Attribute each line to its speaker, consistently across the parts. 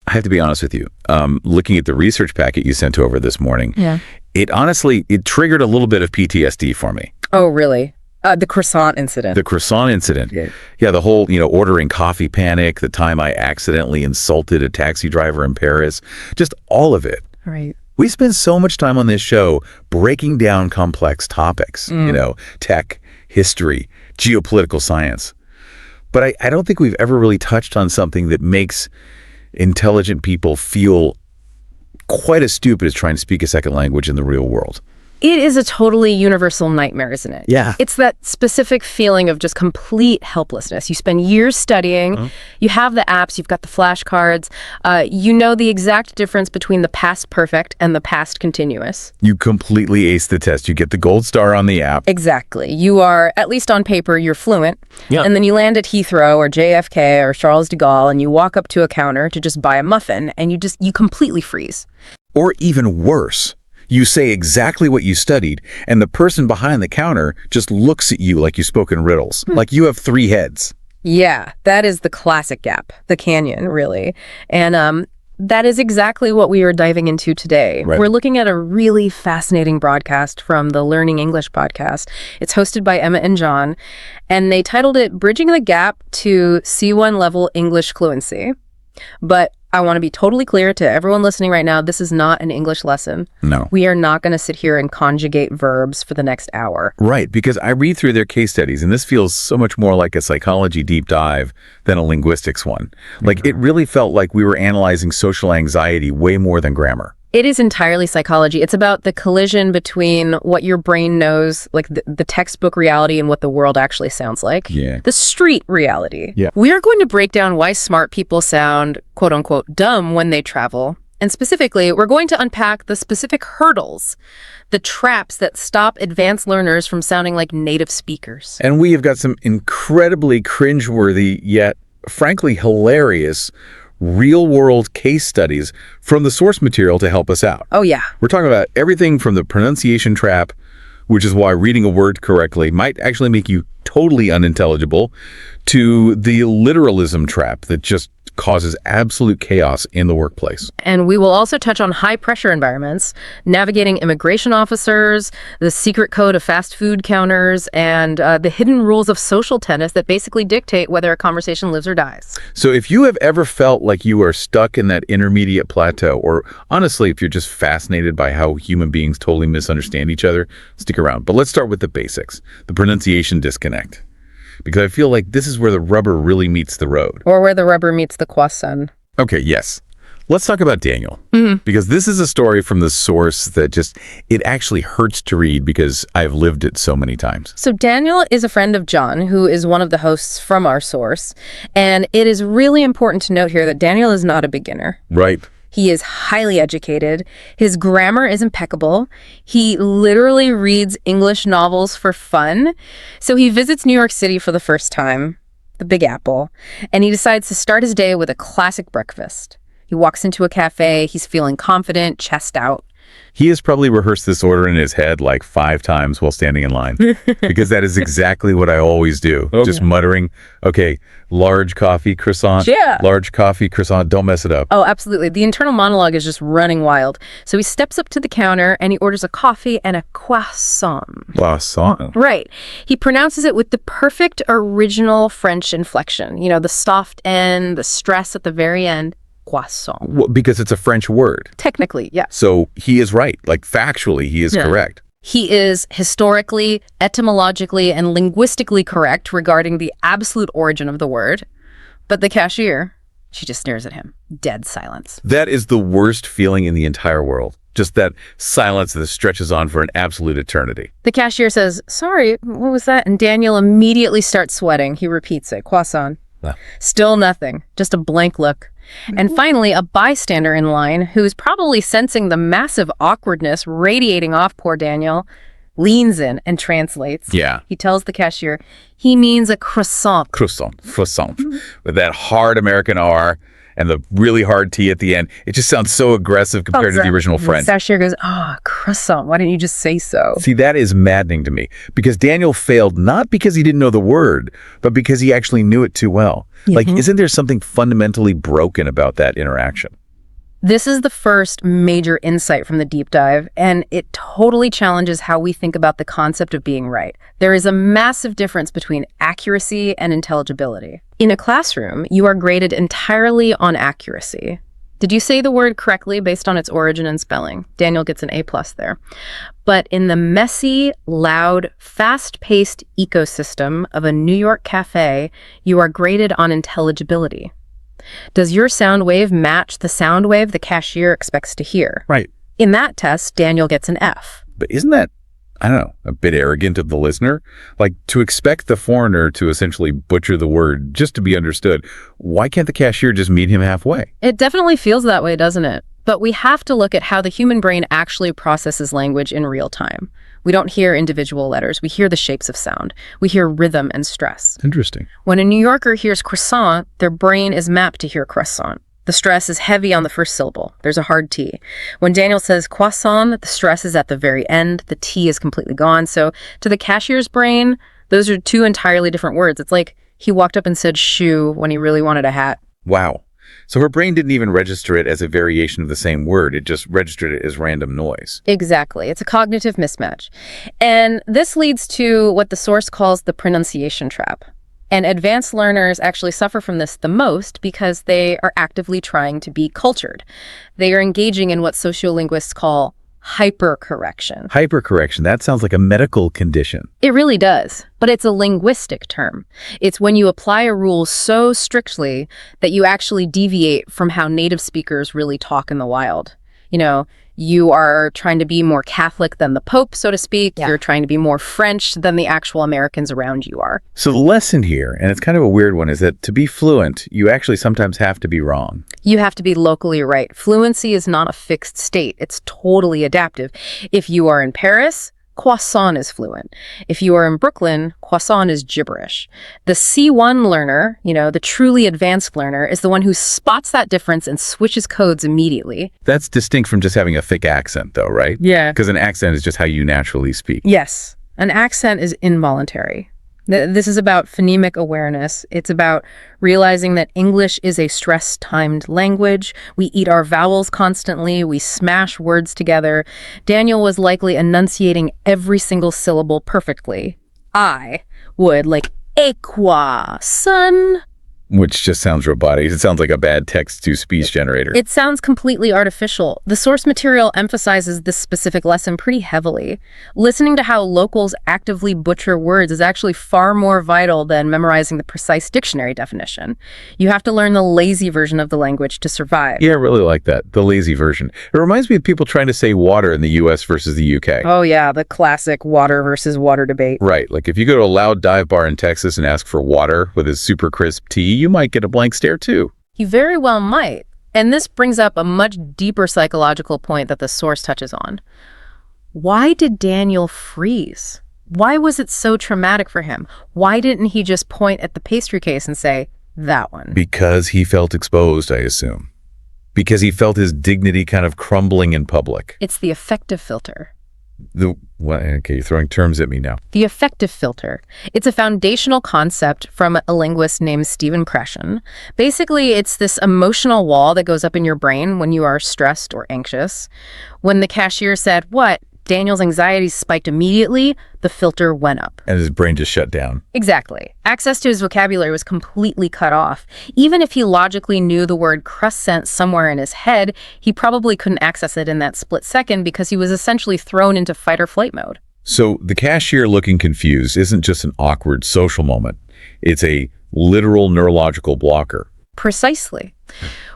Speaker 1: I have to be honest with you. Looking at the research packet you sent over this morning, it triggered a little bit of PTSD for me.
Speaker 2: Oh, really? The croissant incident.
Speaker 1: The croissant incident. Yeah, the whole, ordering coffee panic, the time I accidentally insulted a taxi driver in Paris, just all of it.
Speaker 2: Right.
Speaker 1: We spend so much time on this show breaking down complex topics, tech, history, geopolitical science. But I don't think we've ever really touched on something that makes intelligent people feel quite as stupid as trying to speak a second language in the real world.
Speaker 2: It is a totally universal nightmare, isn't it?
Speaker 1: Yeah.
Speaker 2: It's that specific feeling of just complete helplessness. You spend years studying, you have the apps, you've got the flashcards, you know the exact difference between the past perfect and the past continuous.
Speaker 1: You completely ace the test. You get the gold star on the app.
Speaker 2: Exactly. You are, at least on paper, you're fluent. Yeah. And then you land at Heathrow or JFK or Charles de Gaulle and you walk up to a counter to just buy a muffin and you completely freeze.
Speaker 1: Or even worse. You say exactly what you studied, and the person behind the counter just looks at you like you spoke in riddles, like you have 3 heads.
Speaker 2: Yeah, that is the classic gap, the canyon, really. And that is exactly what we are diving into today.
Speaker 1: Right.
Speaker 2: We're looking at a really fascinating broadcast from the Learning English podcast. It's hosted by Emma and John, and they titled it Bridging the Gap to C1 Level English Fluency. But I want to be totally clear to everyone listening right now, this is not an English lesson.
Speaker 1: No.
Speaker 2: We are not going to sit here and conjugate verbs for the next hour.
Speaker 1: Right, because I read through their case studies, and this feels so much more like a psychology deep dive than a linguistics one. Like, it really felt like we were analyzing social anxiety way more than grammar.
Speaker 2: It is entirely psychology. It's about the collision between what your brain knows, like the textbook reality, and what the world actually sounds like.
Speaker 1: Yeah.
Speaker 2: The street reality.
Speaker 1: Yeah.
Speaker 2: We are going to break down why smart people sound, quote unquote, dumb when they travel. And specifically, we're going to unpack the specific hurdles, the traps that stop advanced learners from sounding like native speakers.
Speaker 1: And we have got some incredibly cringeworthy, yet frankly hilarious, real-world case studies from the source material to help us out.
Speaker 2: Oh, yeah.
Speaker 1: We're talking about everything from the pronunciation trap, which is why reading a word correctly might actually make you totally unintelligible, to the literalism trap that just causes absolute chaos in the workplace.
Speaker 2: And we will also touch on high-pressure environments, navigating immigration officers, the secret code of fast food counters, and the hidden rules of social tennis that basically dictate whether a conversation lives or dies.
Speaker 1: So if you have ever felt like you are stuck in that intermediate plateau, or honestly, if you're just fascinated by how human beings totally misunderstand each other, stick around. But let's start with the basics, the pronunciation disconnect. Because I feel like this is where the rubber really meets the road.
Speaker 2: Or where the rubber meets the croissant.
Speaker 1: Okay, yes. Let's talk about Daniel. Because this is a story from the source that it actually hurts to read because I've lived it so many times.
Speaker 2: So Daniel is a friend of John, who is one of the hosts from our source. And it is really important to note here that Daniel is not a beginner.
Speaker 1: Right.
Speaker 2: He is highly educated. His grammar is impeccable. He literally reads English novels for fun. So he visits New York City for the first time, the Big Apple, and he decides to start his day with a classic breakfast. He walks into a cafe. He's feeling confident, chest out.
Speaker 1: He has probably rehearsed this order in his head like 5 times while standing in line, because that is exactly what I always do. Okay. Just muttering, okay, large coffee croissant, large coffee croissant, don't mess it up.
Speaker 2: Oh, absolutely. The internal monologue is just running wild. So he steps up to the counter and he orders a coffee and a croissant.
Speaker 1: Croissant.
Speaker 2: Right. He pronounces it with the perfect original French inflection. You know, the soft N, the stress at the very end. Croissant.
Speaker 1: Well, because it's a French word.
Speaker 2: Technically, yeah.
Speaker 1: So he is right. Like factually, he is correct.
Speaker 2: He is historically, etymologically, and linguistically correct regarding the absolute origin of the word. But the cashier, she just stares at him. Dead silence.
Speaker 1: That is the worst feeling in the entire world. Just that silence that stretches on for an absolute eternity.
Speaker 2: The cashier says, sorry, what was that? And Daniel immediately starts sweating. He repeats it. Croissant.
Speaker 1: Ah.
Speaker 2: Still nothing. Just a blank look. And finally, a bystander in line, who's probably sensing the massive awkwardness radiating off poor Daniel, leans in and translates.
Speaker 1: Yeah.
Speaker 2: He tells the cashier he means a croissant.
Speaker 1: Croissant. With that hard American R and the really hard T at the end. It just sounds so aggressive compared to the original French.
Speaker 2: The cashier goes, croissant. Why didn't you just say so?
Speaker 1: See, that is maddening to me, because Daniel failed not because he didn't know the word, but because he actually knew it too well. Like, isn't there something fundamentally broken about that interaction?
Speaker 2: This is the first major insight from the deep dive, and it totally challenges how we think about the concept of being right. There is a massive difference between accuracy and intelligibility. In a classroom, you are graded entirely on accuracy. Did you say the word correctly based on its origin and spelling? Daniel gets an A+ there. But in the messy, loud, fast-paced ecosystem of a New York cafe, you are graded on intelligibility. Does your sound wave match the sound wave the cashier expects to hear?
Speaker 1: Right.
Speaker 2: In that test, Daniel gets an F.
Speaker 1: But isn't that, I don't know, a bit arrogant of the listener? Like, to expect the foreigner to essentially butcher the word just to be understood, why can't the cashier just meet him halfway?
Speaker 2: It definitely feels that way, doesn't it? But we have to look at how the human brain actually processes language in real time. We don't hear individual letters. We hear the shapes of sound. We hear rhythm and stress.
Speaker 1: Interesting.
Speaker 2: When a New Yorker hears croissant, their brain is mapped to hear croissant. The stress is heavy on the first syllable. There's a hard T. When Daniel says croissant, the stress is at the very end. The T is completely gone. So to the cashier's brain, those are two entirely different words. It's like he walked up and said shoe when he really wanted a hat.
Speaker 1: Wow. So her brain didn't even register it as a variation of the same word. It just registered it as random noise.
Speaker 2: Exactly. It's a cognitive mismatch. And this leads to what the source calls the pronunciation trap. And advanced learners actually suffer from this the most because they are actively trying to be cultured. They are engaging in what sociolinguists call hypercorrection.
Speaker 1: Hypercorrection, that sounds like a medical condition.
Speaker 2: It really does, but it's a linguistic term. It's when you apply a rule so strictly that you actually deviate from how native speakers really talk in the wild. You know, you are trying to be more Catholic than the Pope, so to speak. Yeah. You're trying to be more French than the actual Americans around you are.
Speaker 1: So the lesson here, and it's kind of a weird one, is that to be fluent, you actually sometimes have to be wrong.
Speaker 2: You have to be locally right. Fluency is not a fixed state. It's totally adaptive. If you are in Paris, croissant is fluent. If you are in Brooklyn, croissant is gibberish. The C1 learner, the truly advanced learner, is the one who spots that difference and switches codes immediately.
Speaker 1: That's distinct from just having a thick accent, though, right?
Speaker 2: Yeah.
Speaker 1: Because an accent is just how you naturally speak.
Speaker 2: Yes. An accent is involuntary. This is about phonemic awareness. It's about realizing that English is a stress-timed language. We eat our vowels constantly. We smash words together. Daniel was likely enunciating every single syllable perfectly. I would, like, équa, son.
Speaker 1: Which just sounds robotic. It sounds like a bad text-to-speech generator.
Speaker 2: It sounds completely artificial. The source material emphasizes this specific lesson pretty heavily. Listening to how locals actively butcher words is actually far more vital than memorizing the precise dictionary definition. You have to learn the lazy version of the language to survive.
Speaker 1: Yeah, I really like that, the lazy version. It reminds me of people trying to say water in the U.S. versus the U.K.
Speaker 2: Oh yeah, the classic water versus water debate.
Speaker 1: Right, like if you go to a loud dive bar in Texas and ask for water with a super crisp tea, you might get a blank stare too.
Speaker 2: You very well might. And this brings up a much deeper psychological point that the source touches on. Why did Daniel freeze? Why was it so traumatic for him? Why didn't he just point at the pastry case and say, that one?
Speaker 1: Because he felt exposed, I assume. Because he felt his dignity kind of crumbling in public.
Speaker 2: It's the affective filter.
Speaker 1: Okay, you're throwing terms at me now.
Speaker 2: The affective filter. It's a foundational concept from a linguist named Stephen Krashen. Basically, it's this emotional wall that goes up in your brain when you are stressed or anxious. When the cashier said, "What?" Daniel's anxiety spiked immediately, the filter went up.
Speaker 1: And his brain just shut down.
Speaker 2: Exactly. Access to his vocabulary was completely cut off. Even if he logically knew the word croissant somewhere in his head, he probably couldn't access it in that split second because he was essentially thrown into fight or flight mode.
Speaker 1: So the cashier looking confused isn't just an awkward social moment. It's a literal neurological blocker.
Speaker 2: Precisely.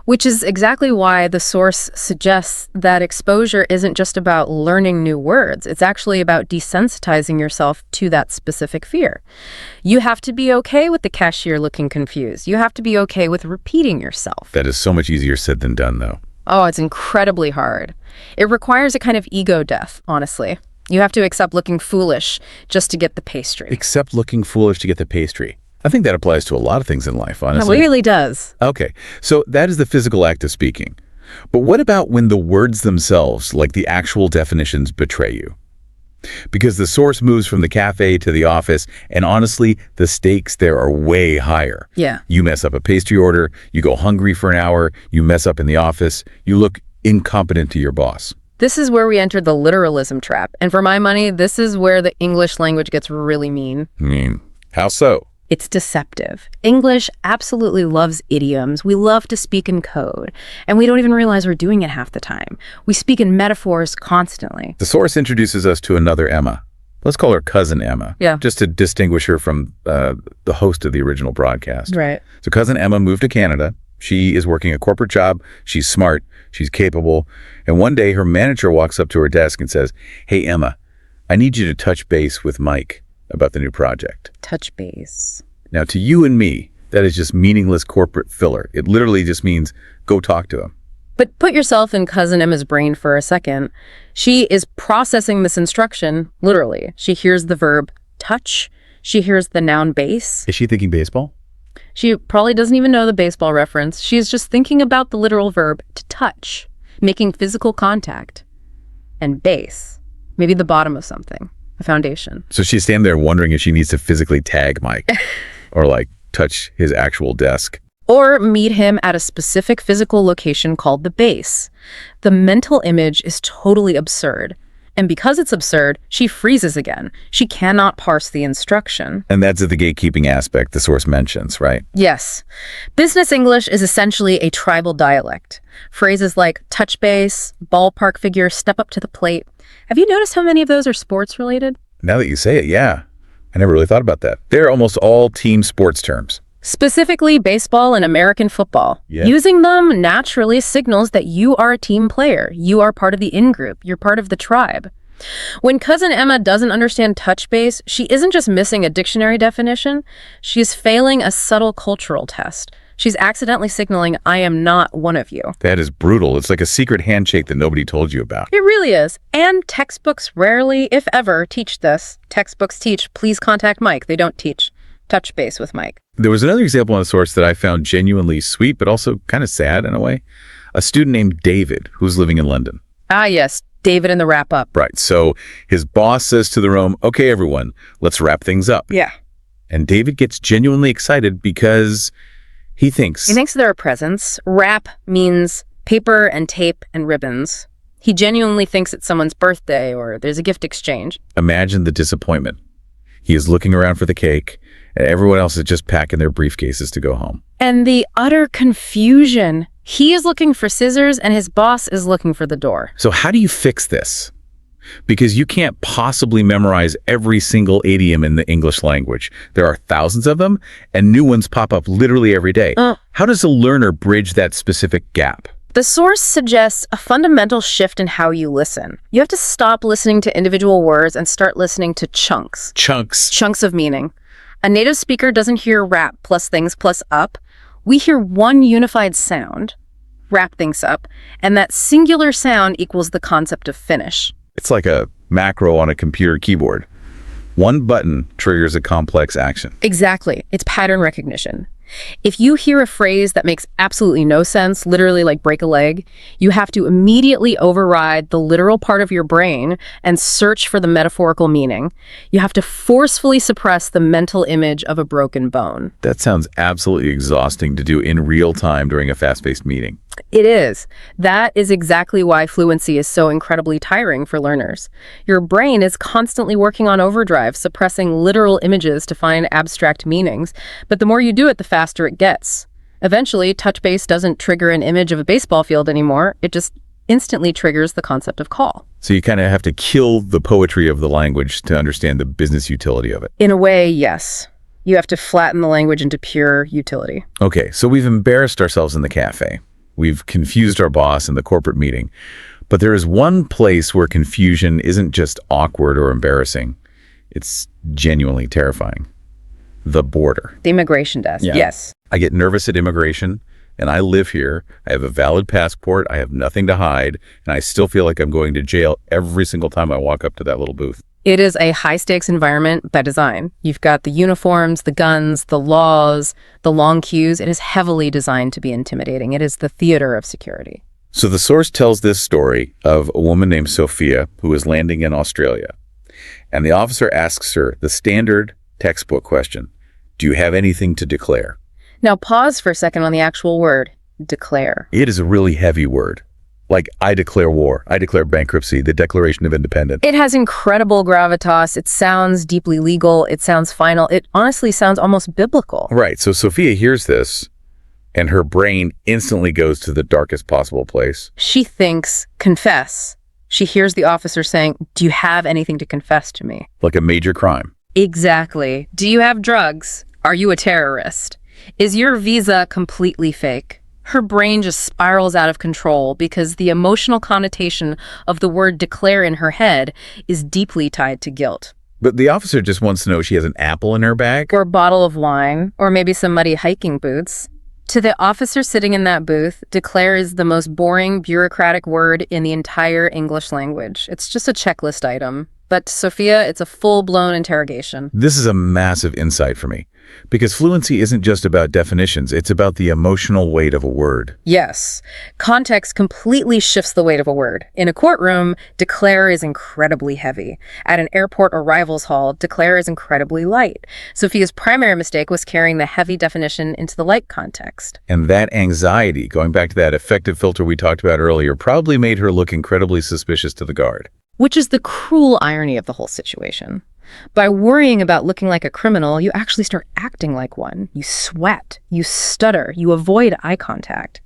Speaker 2: Which is exactly why the source suggests that exposure isn't just about learning new words. It's actually about desensitizing yourself to that specific fear. You have to be okay with the cashier looking confused. You have to be okay with repeating yourself.
Speaker 1: That is so much easier said than done, though.
Speaker 2: Oh, it's incredibly hard. It requires a kind of ego death, honestly. You have to accept looking foolish just to get the pastry.
Speaker 1: Accept looking foolish to get the pastry. I think that applies to a lot of things in life, honestly.
Speaker 2: It really does.
Speaker 1: Okay, so that is the physical act of speaking. But what about when the words themselves, like the actual definitions, betray you? because the source moves from the cafe to the office, and honestly, the stakes there are way higher.
Speaker 2: Yeah.
Speaker 1: You mess up a pastry order, you go hungry for an hour, you mess up in the office, you look incompetent to your boss.
Speaker 2: This is where we enter the literalism trap. And for my money, this is where the English language gets really mean.
Speaker 1: How so?
Speaker 2: It's deceptive. English absolutely loves idioms. We love to speak in code, and we don't even realize we're doing it half the time. We speak in metaphors constantly.
Speaker 1: The source introduces us to another Emma. Let's call her Cousin Emma.
Speaker 2: Yeah.
Speaker 1: Just to distinguish her from the host of the original broadcast.
Speaker 2: Right.
Speaker 1: So Cousin Emma moved to Canada. She is working a corporate job. She's smart. She's capable. And one day her manager walks up to her desk and says, "Hey, Emma, I need you to touch base with Mike about the new project."
Speaker 2: Touch base.
Speaker 1: Now, to you and me, that is just meaningless corporate filler. It literally just means go talk to him.
Speaker 2: But put yourself in Cousin Emma's brain for a second. She is processing this instruction, literally. She hears the verb touch. She hears the noun base.
Speaker 1: Is she thinking baseball?
Speaker 2: She probably doesn't even know the baseball reference. She's just thinking about the literal verb to touch, making physical contact. And base, maybe the bottom of something, a foundation.
Speaker 1: So she's standing there wondering if she needs to physically tag Mike or like touch his actual desk.
Speaker 2: Or meet him at a specific physical location called the base. The mental image is totally absurd. And because it's absurd, she freezes again. She cannot parse the instruction.
Speaker 1: And that's the gatekeeping aspect the source mentions, right?
Speaker 2: Yes. Business English is essentially a tribal dialect. Phrases like touch base, ballpark figure, step up to the plate. Have you noticed how many of those are sports related?
Speaker 1: Now that you say it, yeah. I never really thought about that. They're almost all team sports terms.
Speaker 2: Specifically baseball and American football.
Speaker 1: Yeah.
Speaker 2: Using them naturally signals that you are a team player. You are part of the in-group. You're part of the tribe. When Cousin Emma doesn't understand touch base, she isn't just missing a dictionary definition. She's failing a subtle cultural test. She's accidentally signaling, I am not one of you.
Speaker 1: That is brutal. It's like a secret handshake that nobody told you about.
Speaker 2: It really is. And textbooks rarely, if ever, teach this. Textbooks teach, please contact Mike. They don't teach touch base with Mike.
Speaker 1: There was another example on the source that I found genuinely sweet, but also kind of sad in a way. A student named David, who's living in London.
Speaker 2: Ah, yes. David in the wrap-up.
Speaker 1: Right. So his boss says to the room, "Okay, everyone, let's wrap things up."
Speaker 2: Yeah.
Speaker 1: And David gets genuinely excited because he thinks
Speaker 2: there are presents. Wrap means paper and tape and ribbons. He genuinely thinks it's someone's birthday or there's a gift exchange.
Speaker 1: Imagine the disappointment. He is looking around for the cake, and everyone else is just packing their briefcases to go home.
Speaker 2: And the utter confusion. He is looking for scissors and his boss is looking for the door.
Speaker 1: So how do you fix this? Because you can't possibly memorize every single idiom in the English language. There are thousands of them, and new ones pop up literally every day. How does a learner bridge that specific gap?
Speaker 2: The source suggests a fundamental shift in how you listen. You have to stop listening to individual words and start listening to chunks. Chunks of meaning. A native speaker doesn't hear wrap plus things plus up. We hear one unified sound, wrap things up, and that singular sound equals the concept of finish.
Speaker 1: It's like a macro on a computer keyboard. One button triggers a complex action.
Speaker 2: Exactly. It's pattern recognition. If you hear a phrase that makes absolutely no sense, literally like break a leg, you have to immediately override the literal part of your brain and search for the metaphorical meaning. You have to forcefully suppress the mental image of a broken bone.
Speaker 1: That sounds absolutely exhausting to do in real time during a fast-paced meeting.
Speaker 2: It is. That is exactly why fluency is so incredibly tiring for learners. Your brain is constantly working on overdrive, suppressing literal images to find abstract meanings. But the more you do it, the faster it gets. Eventually, touch base doesn't trigger an image of a baseball field anymore. It just instantly triggers the concept of call.
Speaker 1: So you kind of have to kill the poetry of the language to understand the business utility of it.
Speaker 2: In a way, yes. You have to flatten the language into pure utility.
Speaker 1: Okay, so we've embarrassed ourselves in the cafe. We've confused our boss in the corporate meeting. But there is one place where confusion isn't just awkward or embarrassing. It's genuinely terrifying. The border.
Speaker 2: The immigration desk,
Speaker 1: Yeah.
Speaker 2: Yes.
Speaker 1: I get nervous at immigration, and I live here. I have a valid passport. I have nothing to hide, and I still feel like I'm going to jail every single time I walk up to that little booth.
Speaker 2: It is a high-stakes environment by design. You've got the uniforms, the guns, the laws, the long queues. It is heavily designed to be intimidating. It is the theater of security.
Speaker 1: So the source tells this story of a woman named Sophia who is landing in Australia. And the officer asks her the standard textbook question, do you have anything to declare?
Speaker 2: Now pause for a second on the actual word, declare.
Speaker 1: It is a really heavy word. Like, I declare war, I declare bankruptcy, the Declaration of Independence.
Speaker 2: It has incredible gravitas. It sounds deeply legal. It sounds final. It honestly sounds almost biblical.
Speaker 1: Right, so Sophia hears this, and her brain instantly goes to the darkest possible place.
Speaker 2: She thinks, confess. She hears the officer saying, do you have anything to confess to me?
Speaker 1: Like a major crime.
Speaker 2: Exactly. Do you have drugs? Are you a terrorist? Is your visa completely fake? Her brain just spirals out of control because the emotional connotation of the word declare in her head is deeply tied to guilt.
Speaker 1: But the officer just wants to know if she has an apple in her bag.
Speaker 2: Or a bottle of wine, or maybe some muddy hiking boots. To the officer sitting in that booth, declare is the most boring, bureaucratic word in the entire English language. It's just a checklist item. But to Sophia, it's a full-blown interrogation.
Speaker 1: This is a massive insight for me, because fluency isn't just about definitions, it's about the emotional weight of a word.
Speaker 2: Yes. Context completely shifts the weight of a word. In a courtroom, declare is incredibly heavy. At an airport arrivals hall, declare is incredibly light. Sophia's primary mistake was carrying the heavy definition into the light context.
Speaker 1: And that anxiety, going back to that effective filter we talked about earlier, probably made her look incredibly suspicious to the guard.
Speaker 2: Which is the cruel irony of the whole situation. By worrying about looking like a criminal, you actually start acting like one. You sweat, you stutter, you avoid eye contact.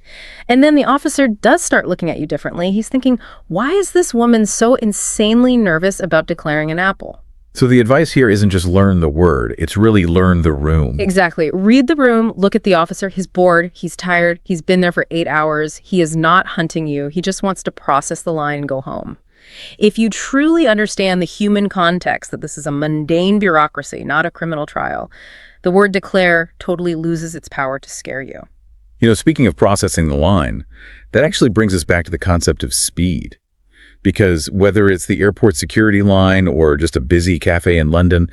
Speaker 2: And then the officer does start looking at you differently. He's thinking, why is this woman so insanely nervous about declaring an apple?
Speaker 1: So the advice here isn't just learn the word, it's really learn the room.
Speaker 2: Exactly. Read the room, look at the officer. He's bored, he's tired, he's been there for 8 hours. He is not hunting you. He just wants to process the line and go home. If you truly understand the human context that this is a mundane bureaucracy, not a criminal trial, the word declare totally loses its power to scare you.
Speaker 1: You know, speaking of processing the line, that actually brings us back to the concept of speed. Because whether it's the airport security line or just a busy cafe in London,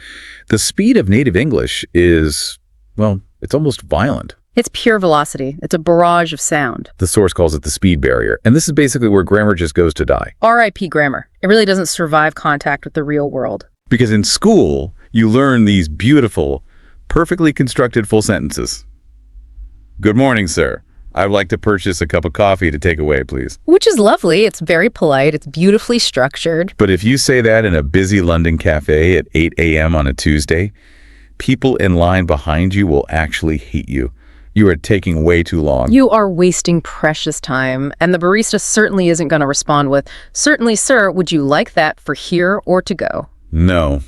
Speaker 1: the speed of native English is, well, it's almost violent.
Speaker 2: It's pure velocity. It's a barrage of sound.
Speaker 1: The source calls it the speed barrier. And this is basically where grammar just goes to die.
Speaker 2: R.I.P. grammar. It really doesn't survive contact with the real world.
Speaker 1: Because in school, you learn these beautiful, perfectly constructed full sentences. Good morning, sir. I'd like to purchase a cup of coffee to take away, please.
Speaker 2: Which is lovely. It's very polite. It's beautifully structured.
Speaker 1: But if you say that in a busy London cafe at 8 a.m. on a Tuesday, people in line behind you will actually hate you. You are taking way too long.
Speaker 2: You are wasting precious time, and the barista certainly isn't going to respond with, certainly, sir, would you like that for here or to go?
Speaker 1: No.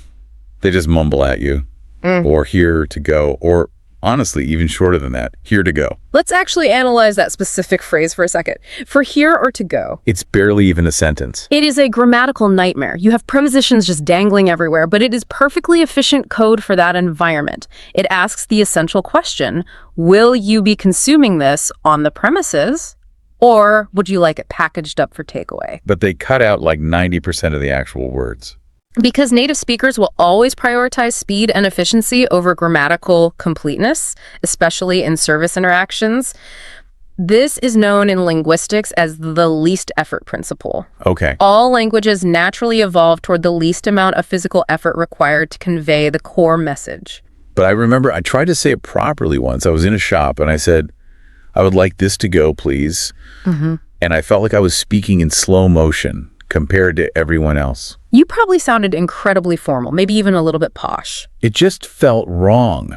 Speaker 1: They just mumble at you. Or here to go, or honestly, even shorter than that, here to go.
Speaker 2: Let's actually analyze that specific phrase for a second. For here or to go.
Speaker 1: It's barely even a sentence.
Speaker 2: It is a grammatical nightmare. You have prepositions just dangling everywhere, but it is perfectly efficient code for that environment. It asks the essential question, will you be consuming this on the premises, or would you like it packaged up for takeaway?
Speaker 1: But they cut out like 90% of the actual words.
Speaker 2: Because native speakers will always prioritize speed and efficiency over grammatical completeness, especially in service interactions. This is known in linguistics as the least effort principle.
Speaker 1: Okay.
Speaker 2: All languages naturally evolve toward the least amount of physical effort required to convey the core message.
Speaker 1: But I remember I tried to say it properly once. I was in a shop and I said, I would like this to go, please. And I felt like I was speaking in slow motion compared to everyone else.
Speaker 2: You probably sounded incredibly formal, maybe even a little bit posh.
Speaker 1: It just felt wrong.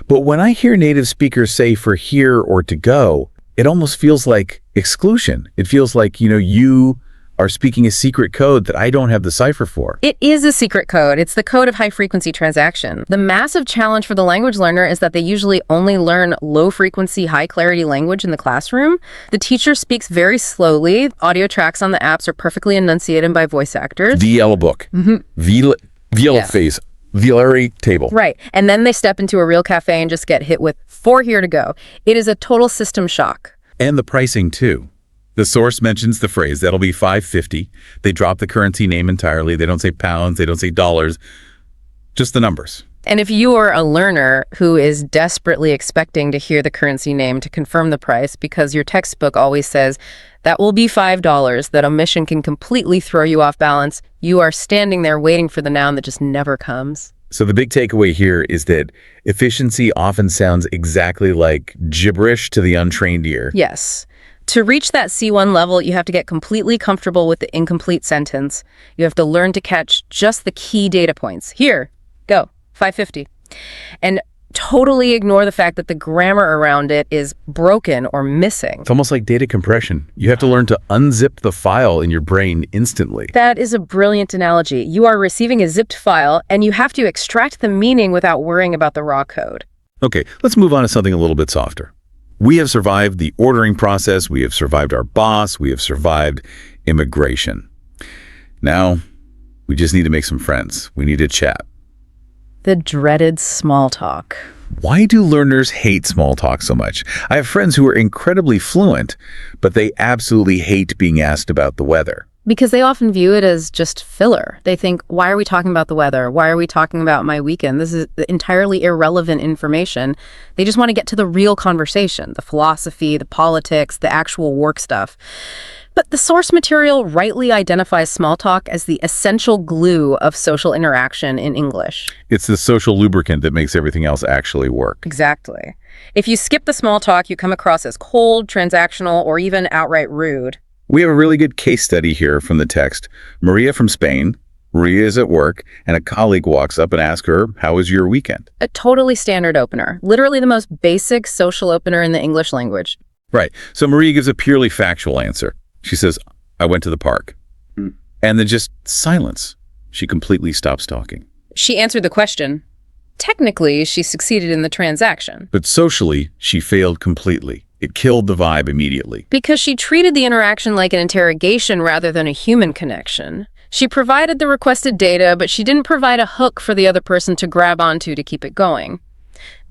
Speaker 1: But when I hear native speakers say for here or to go, it almost feels like exclusion. It feels like, you are speaking a secret code that I don't have the cipher for.
Speaker 2: It is a secret code. It's the code of high-frequency transaction. The massive challenge for the language learner is that they usually only learn low-frequency, high-clarity language in the classroom. The teacher speaks very slowly. Audio tracks on the apps are perfectly enunciated by voice actors.
Speaker 1: The yellow book. Face. Vilary table.
Speaker 2: Right. And then they step into a real cafe and just get hit with for here to go. It is a total system shock.
Speaker 1: And the pricing, too. The source mentions the phrase, that'll be $5.50. They drop the currency name entirely. They don't say pounds. They don't say dollars. Just the numbers.
Speaker 2: And if you are a learner who is desperately expecting to hear the currency name to confirm the price because your textbook always says that will be $5, that omission can completely throw you off balance, you are standing there waiting for the noun that just never comes.
Speaker 1: So the big takeaway here is that efficiency often sounds exactly like gibberish to the untrained ear.
Speaker 2: Yes. To reach that C1 level, you have to get completely comfortable with the incomplete sentence. You have to learn to catch just the key data points. Here, go. 550. And totally ignore the fact that the grammar around it is broken or missing.
Speaker 1: It's almost like data compression. You have to learn to unzip the file in your brain instantly.
Speaker 2: That is a brilliant analogy. You are receiving a zipped file, and you have to extract the meaning without worrying about the raw code.
Speaker 1: Okay, let's move on to something a little bit softer. We have survived the ordering process. We have survived our boss. We have survived immigration. Now, we just need to make some friends. We need to chat.
Speaker 2: The dreaded small talk.
Speaker 1: Why do learners hate small talk so much? I have friends who are incredibly fluent, but they absolutely hate being asked about the weather.
Speaker 2: Because they often view it as just filler. They think, why are we talking about the weather? Why are we talking about my weekend? This is entirely irrelevant information. They just want to get to the real conversation, the philosophy, the politics, the actual work stuff. But the source material rightly identifies small talk as the essential glue of social interaction in English.
Speaker 1: It's the social lubricant that makes everything else actually work.
Speaker 2: Exactly. If you skip the small talk, you come across as cold, transactional, or even outright rude.
Speaker 1: We have a really good case study here from the text. Maria from Spain. Maria is at work, and a colleague walks up and asks her, "How was your weekend?"
Speaker 2: A totally standard opener. Literally the most basic social opener in the English language.
Speaker 1: Right. So Maria gives a purely factual answer. She says, "I went to the park." And then just silence. She completely stops talking.
Speaker 2: She answered the question. Technically, she succeeded in the transaction.
Speaker 1: But socially, she failed completely. It killed the vibe immediately.
Speaker 2: Because she treated the interaction like an interrogation rather than a human connection. She provided the requested data, but she didn't provide a hook for the other person to grab onto to keep it going.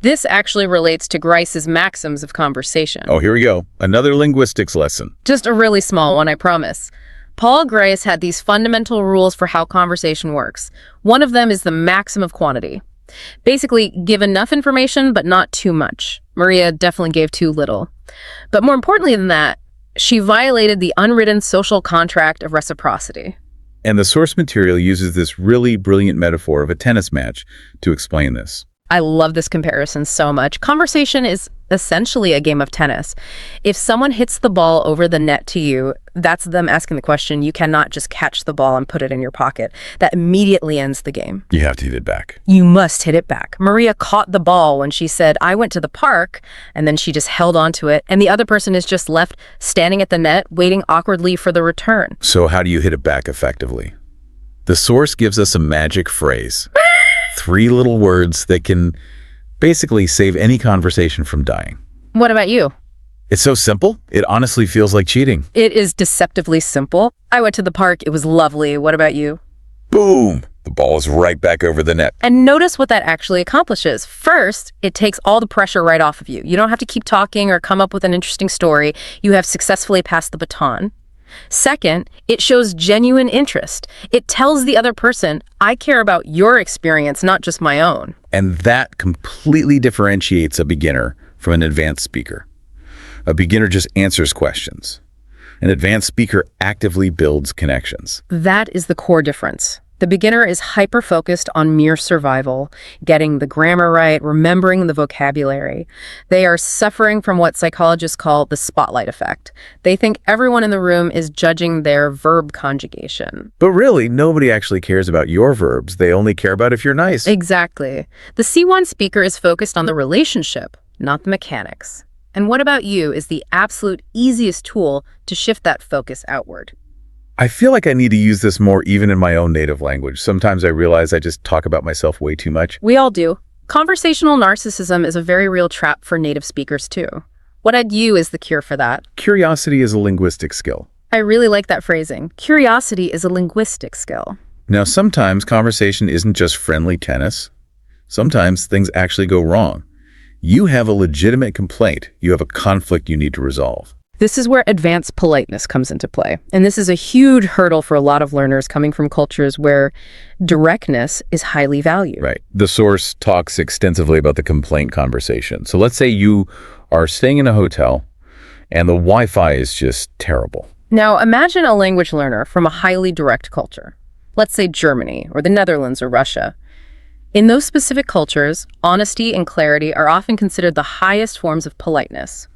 Speaker 2: This actually relates to Grice's maxims of conversation.
Speaker 1: Oh, here we go. Another linguistics lesson.
Speaker 2: Just a really small one, I promise. Paul Grice had these fundamental rules for how conversation works. One of them is the maxim of quantity. Basically, give enough information, but not too much. Maria definitely gave too little. But more importantly than that, she violated the unwritten social contract of reciprocity.
Speaker 1: And the source material uses this really brilliant metaphor of a tennis match to explain this.
Speaker 2: I love this comparison so much. Conversation is essentially a game of tennis. If someone hits the ball over the net to you, that's them asking the question. You cannot just catch the ball and put it in your pocket. That immediately ends the game.
Speaker 1: You have to hit it back.
Speaker 2: You must hit it back. Maria caught the ball when she said, "I went to the park," and then she just held on to it, and the other person is just left standing at the net, waiting awkwardly for the return.
Speaker 1: So how do you hit it back effectively? The source gives us a magic phrase. 3 little words that can basically save any conversation from dying.
Speaker 2: What about you?
Speaker 1: It's so simple, it honestly feels like cheating.
Speaker 2: It is deceptively simple. I went to the park. It was lovely. What about you?
Speaker 1: Boom! The ball is right back over the net.
Speaker 2: And notice what that actually accomplishes. First, it takes all the pressure right off of you. You don't have to keep talking or come up with an interesting story. You have successfully passed the baton. Second, it shows genuine interest. It tells the other person, I care about your experience, not just my own.
Speaker 1: And that completely differentiates a beginner from an advanced speaker. A beginner just answers questions. An advanced speaker actively builds connections.
Speaker 2: That is the core difference. The beginner is hyper-focused on mere survival, getting the grammar right, remembering the vocabulary. They are suffering from what psychologists call the spotlight effect. They think everyone in the room is judging their verb conjugation.
Speaker 1: But really, nobody actually cares about your verbs. They only care about if you're nice.
Speaker 2: Exactly. The C1 speaker is focused on the relationship, not the mechanics. And what about you is the absolute easiest tool to shift that focus outward?
Speaker 1: I feel like I need to use this more even in my own native language. Sometimes I realize I just talk about myself way too much.
Speaker 2: We all do. Conversational narcissism is a very real trap for native speakers too. What I'd use is the cure for that.
Speaker 1: Curiosity is a linguistic skill.
Speaker 2: I really like that phrasing. Curiosity is a linguistic skill.
Speaker 1: Now, sometimes conversation isn't just friendly tennis. Sometimes things actually go wrong. You have a legitimate complaint. You have a conflict you need to resolve.
Speaker 2: This is where advanced politeness comes into play. And this is a huge hurdle for a lot of learners coming from cultures where directness is highly valued.
Speaker 1: Right. The source talks extensively about the complaint conversation. So let's say you are staying in a hotel and the Wi-Fi is just terrible.
Speaker 2: Now, imagine a language learner from a highly direct culture. Let's say Germany or the Netherlands or Russia. In those specific cultures, honesty and clarity are often considered the highest forms of politeness.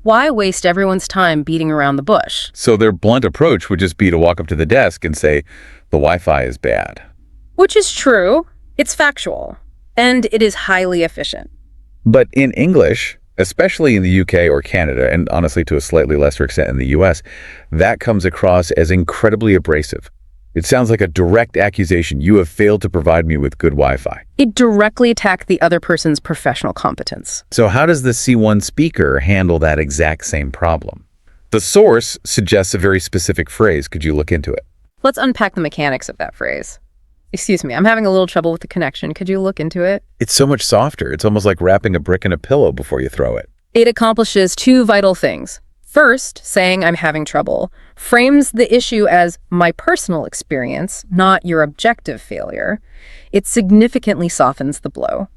Speaker 2: Why waste everyone's time beating around the bush?
Speaker 1: So their blunt approach would just be to walk up to the desk and say, the Wi-Fi is bad.
Speaker 2: Which is true. It's factual. And it is highly efficient.
Speaker 1: But in English, especially in the UK or Canada, and honestly to a slightly lesser extent in the US, that comes across as incredibly abrasive. It sounds like a direct accusation. You have failed to provide me with good Wi-Fi.
Speaker 2: It directly attacked the other person's professional competence.
Speaker 1: So how does the C1 speaker handle that exact same problem? The source suggests a very specific phrase. Could you look into it?
Speaker 2: Let's unpack the mechanics of that phrase. Excuse me, I'm having a little trouble with the connection. Could you look into it?
Speaker 1: It's so much softer. It's almost like wrapping a brick in a pillow before you throw it.
Speaker 2: It accomplishes two vital things. First, saying I'm having trouble frames the issue as my personal experience, not your objective failure. It significantly softens the blow.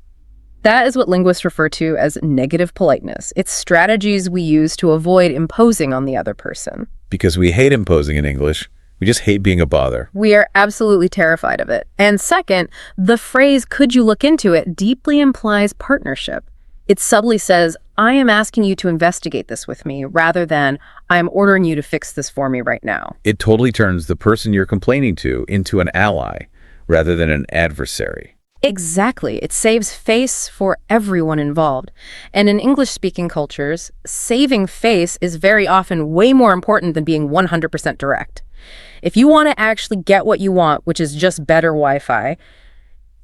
Speaker 2: That is what linguists refer to as negative politeness. It's strategies we use to avoid imposing on the other person.
Speaker 1: Because we hate imposing in English. We just hate being a bother.
Speaker 2: We are absolutely terrified of it. And second, the phrase, could you look into it, deeply implies partnership. It subtly says, I am asking you to investigate this with me, rather than, I am ordering you to fix this for me right now.
Speaker 1: It totally turns the person you're complaining to into an ally, rather than an adversary.
Speaker 2: Exactly. It saves face for everyone involved. And in English-speaking cultures, saving face is very often way more important than being 100% direct. If you want to actually get what you want, which is just better Wi-Fi,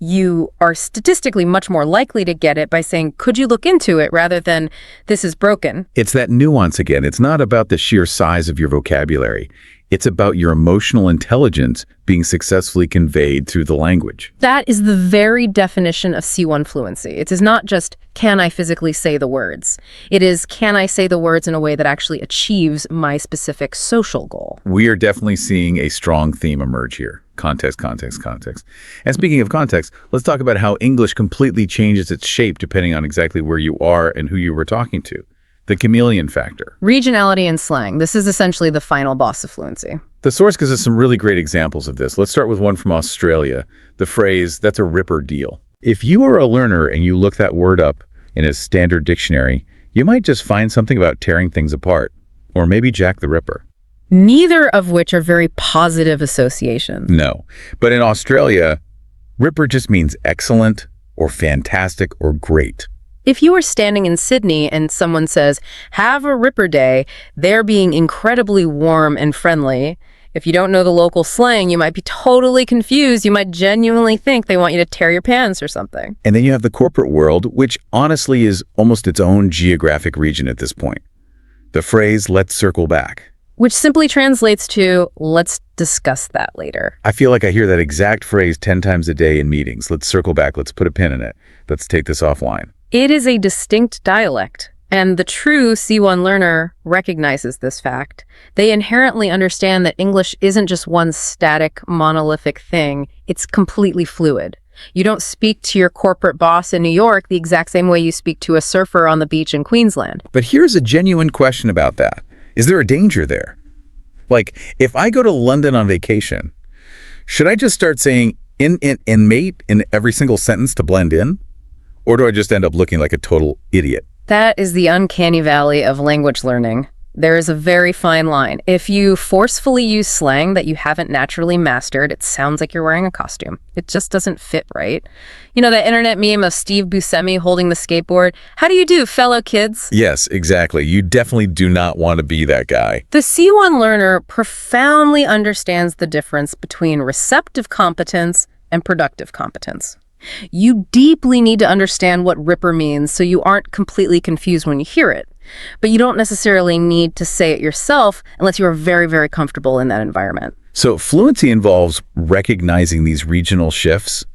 Speaker 2: you are statistically much more likely to get it by saying, could you look into it, rather than, this is broken.
Speaker 1: It's that nuance again. It's not about the sheer size of your vocabulary. It's about your emotional intelligence being successfully conveyed through the language.
Speaker 2: That is the very definition of C1 fluency. It is not just, can I physically say the words? It is, can I say the words in a way that actually achieves my specific social goal?
Speaker 1: We are definitely seeing a strong theme emerge here. Context, context, context. And speaking of context, let's talk about how English completely changes its shape depending on exactly where you are and who you were talking to. The chameleon factor.
Speaker 2: Regionality and slang. This is essentially the final boss of fluency.
Speaker 1: The source gives us some really great examples of this. Let's start with one from Australia. The phrase, that's a ripper deal. If you are a learner and you look that word up in a standard dictionary, you might just find something about tearing things apart, or maybe Jack the Ripper.
Speaker 2: Neither of which are very positive associations.
Speaker 1: No, but in Australia, ripper just means excellent or fantastic or great.
Speaker 2: If you are standing in Sydney and someone says, have a ripper day, they're being incredibly warm and friendly. If you don't know the local slang, you might be totally confused. You might genuinely think they want you to tear your pants or something.
Speaker 1: And then you have the corporate world, which honestly is almost its own geographic region at this point. The phrase, let's circle back.
Speaker 2: Which simply translates to, let's discuss that later.
Speaker 1: I feel like I hear that exact phrase 10 times a day in meetings. Let's circle back. Let's put a pin in it. Let's take this offline.
Speaker 2: It is a distinct dialect, and the true C1 learner recognizes this fact. They inherently understand that English isn't just one static, monolithic thing. It's completely fluid. You don't speak to your corporate boss in New York the exact same way you speak to a surfer on the beach in Queensland.
Speaker 1: But here's a genuine question about that. Is there a danger there? Like, if I go to London on vacation, should I just start saying in mate in every single sentence to blend in? Or do I just end up looking like a total idiot?
Speaker 2: That is the uncanny valley of language learning. There is a very fine line. If you forcefully use slang that you haven't naturally mastered, it sounds like you're wearing a costume. It just doesn't fit right. You know that internet meme of Steve Buscemi holding the skateboard? How do you do, fellow kids?
Speaker 1: Yes, exactly. You definitely do not want to be that guy.
Speaker 2: The C1 learner profoundly understands the difference between receptive competence and productive competence. You deeply need to understand what ripper means so you aren't completely confused when you hear it. But you don't necessarily need to say it yourself unless you are very, very comfortable in that environment.
Speaker 1: So fluency involves recognizing these regional shifts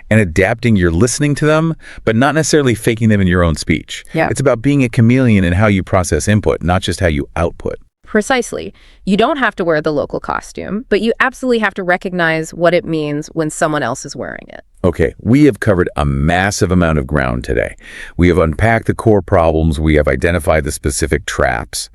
Speaker 1: and adapting your listening to them, but not necessarily faking them in your own speech.
Speaker 2: Yeah.
Speaker 1: It's about being a chameleon in how you process input, not just how you output.
Speaker 2: Precisely. You don't have to wear the local costume, but you absolutely have to recognize what it means when someone else is wearing it.
Speaker 1: Okay, we have covered a massive amount of ground today. We have unpacked the core problems. We have identified the specific traps.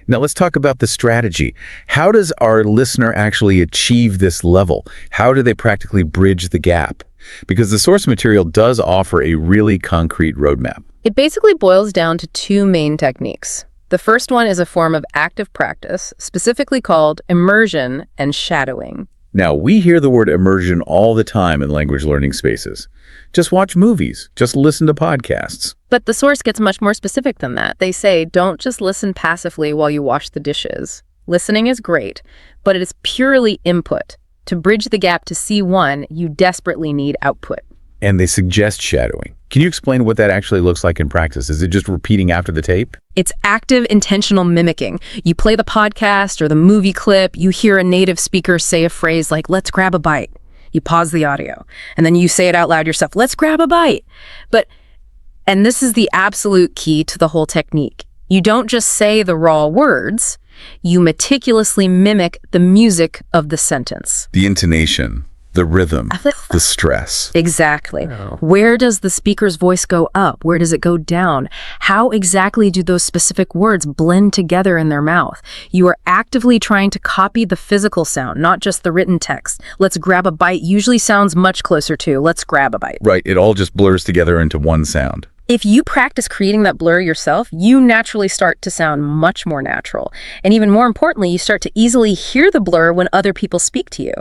Speaker 1: Now let's talk about the strategy. How does our listener actually achieve this level? How do they practically bridge the gap? Because the source material does offer a really concrete roadmap.
Speaker 2: It basically boils down to two main techniques. The first one is a form of active practice, specifically called immersion and shadowing.
Speaker 1: Now, we hear the word immersion all the time in language learning spaces. Just watch movies, just listen to podcasts.
Speaker 2: But the source gets much more specific than that. They say, don't just listen passively while you wash the dishes. Listening is great, but it is purely input. To bridge the gap to C1, you desperately need output.
Speaker 1: And they suggest shadowing. Can you explain what that actually looks like in practice? Is it just repeating after the tape?
Speaker 2: It's active, intentional mimicking. You play the podcast or the movie clip, you hear a native speaker say a phrase like, let's grab a bite. You pause the audio, and then you say it out loud yourself, let's grab a bite. And this is the absolute key to the whole technique. You don't just say the raw words, you meticulously mimic the music of the sentence.
Speaker 1: The intonation, the rhythm, the stress.
Speaker 2: Exactly. Where does the speaker's voice go up? Where does it go down? How exactly do those specific words blend together in their mouth? You are actively trying to copy the physical sound, not just the written text. Let's grab a bite usually sounds much closer to let's grab a bite.
Speaker 1: Right, it all just blurs together into one sound.
Speaker 2: If you practice creating that blur yourself, you naturally start to sound much more natural. And even more importantly, you start to easily hear the blur when other people speak to you.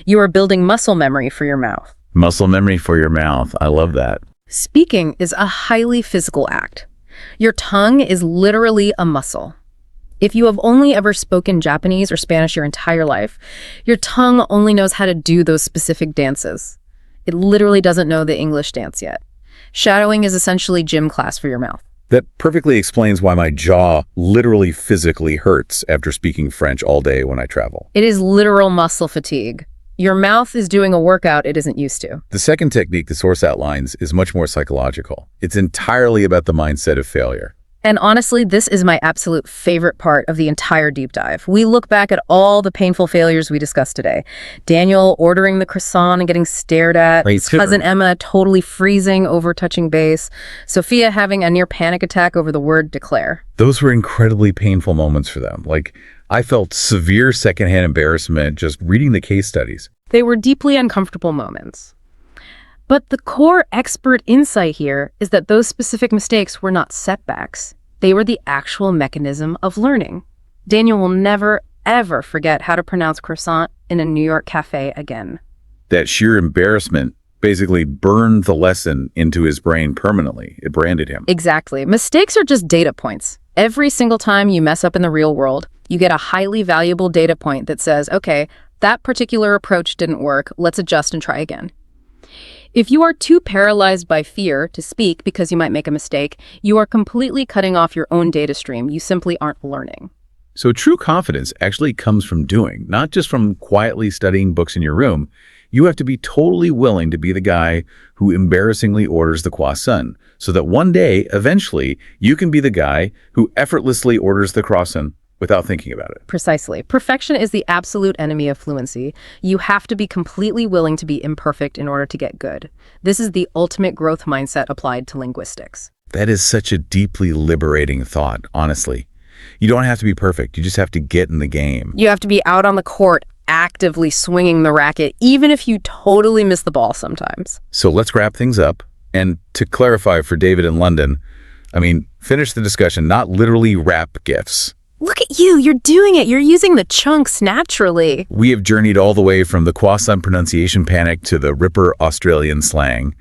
Speaker 2: You are building muscle memory for your mouth.
Speaker 1: Muscle memory for your mouth. I love that.
Speaker 2: Speaking is a highly physical act. Your tongue is literally a muscle. If you have only ever spoken Japanese or Spanish your entire life, your tongue only knows how to do those specific dances. It literally doesn't know the English dance yet. Shadowing is essentially gym class for your mouth.
Speaker 1: That perfectly explains why my jaw literally physically hurts after speaking French all day when I travel.
Speaker 2: It is literal muscle fatigue. Your mouth is doing a workout it isn't used to.
Speaker 1: The second technique the source outlines is much more psychological. It's entirely about the mindset of failure.
Speaker 2: And honestly, this is my absolute favorite part of the entire deep dive. We look back at all the painful failures we discussed today. Daniel ordering the croissant and getting stared at. His cousin Emma totally freezing over touching base. Sophia having a near panic attack over the word declare.
Speaker 1: Those were incredibly painful moments for them. I felt severe secondhand embarrassment just reading the case studies.
Speaker 2: They were deeply uncomfortable moments. But the core expert insight here is that those specific mistakes were not setbacks. They were the actual mechanism of learning. Daniel will never, ever forget how to pronounce croissant in a New York cafe again.
Speaker 1: That sheer embarrassment basically burned the lesson into his brain permanently. It branded him.
Speaker 2: Exactly. Mistakes are just data points. Every single time you mess up in the real world, you get a highly valuable data point that says, okay, that particular approach didn't work. Let's adjust and try again. If you are too paralyzed by fear to speak because you might make a mistake, you are completely cutting off your own data stream. You simply aren't learning.
Speaker 1: So true confidence actually comes from doing, not just from quietly studying books in your room. You have to be totally willing to be the guy who embarrassingly orders the croissant, so that one day, eventually, you can be the guy who effortlessly orders the croissant without thinking about it.
Speaker 2: Precisely. Perfection is the absolute enemy of fluency. You have to be completely willing to be imperfect in order to get good. This is the ultimate growth mindset applied to linguistics.
Speaker 1: That is such a deeply liberating thought, honestly. You don't have to be perfect. You just have to get in the game.
Speaker 2: You have to be out on the court, actively swinging the racket, even if you totally miss the ball sometimes.
Speaker 1: So let's wrap things up. And to clarify for David in London, finish the discussion, not literally wrap gifts.
Speaker 2: Look at you, you're doing it. You're using the chunks naturally.
Speaker 1: We have journeyed all the way from the croissant pronunciation panic to the ripper Australian slang.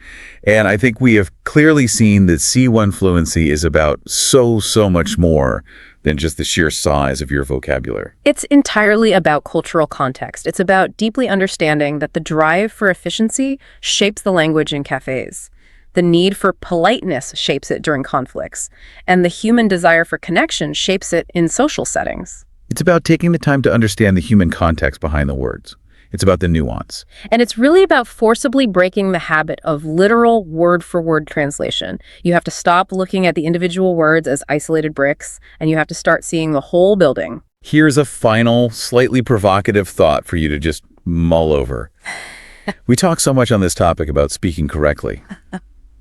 Speaker 1: And I think we have clearly seen that C1 fluency is about so much more than just the sheer size of your vocabulary.
Speaker 2: It's entirely about cultural context. It's about deeply understanding that the drive for efficiency shapes the language in cafes. The need for politeness shapes it during conflicts, and the human desire for connection shapes it in social settings.
Speaker 1: It's about taking the time to understand the human context behind the words. It's about the nuance.
Speaker 2: And it's really about forcibly breaking the habit of literal word-for-word translation. You have to stop looking at the individual words as isolated bricks, and you have to start seeing the whole building.
Speaker 1: Here's a final, slightly provocative thought for you to just mull over. We talk so much on this topic about speaking correctly.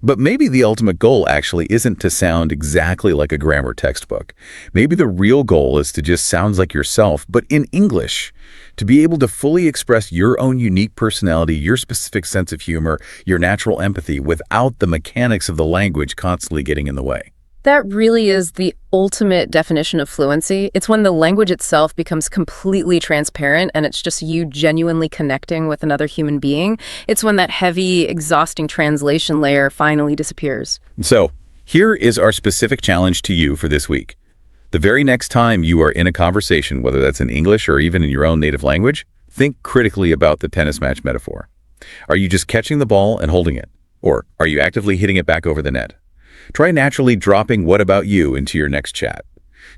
Speaker 1: But maybe the ultimate goal actually isn't to sound exactly like a grammar textbook. Maybe the real goal is to just sound like yourself, but in English. To be able to fully express your own unique personality, your specific sense of humor, your natural empathy without the mechanics of the language constantly getting in the way.
Speaker 2: That really is the ultimate definition of fluency. It's when the language itself becomes completely transparent and it's just you genuinely connecting with another human being. It's when that heavy, exhausting translation layer finally disappears.
Speaker 1: So, here is our specific challenge to you for this week. The very next time you are in a conversation, whether that's in English or even in your own native language, think critically about the tennis match metaphor. Are you just catching the ball and holding it? Or are you actively hitting it back over the net? Try naturally dropping "what about you" into your next chat.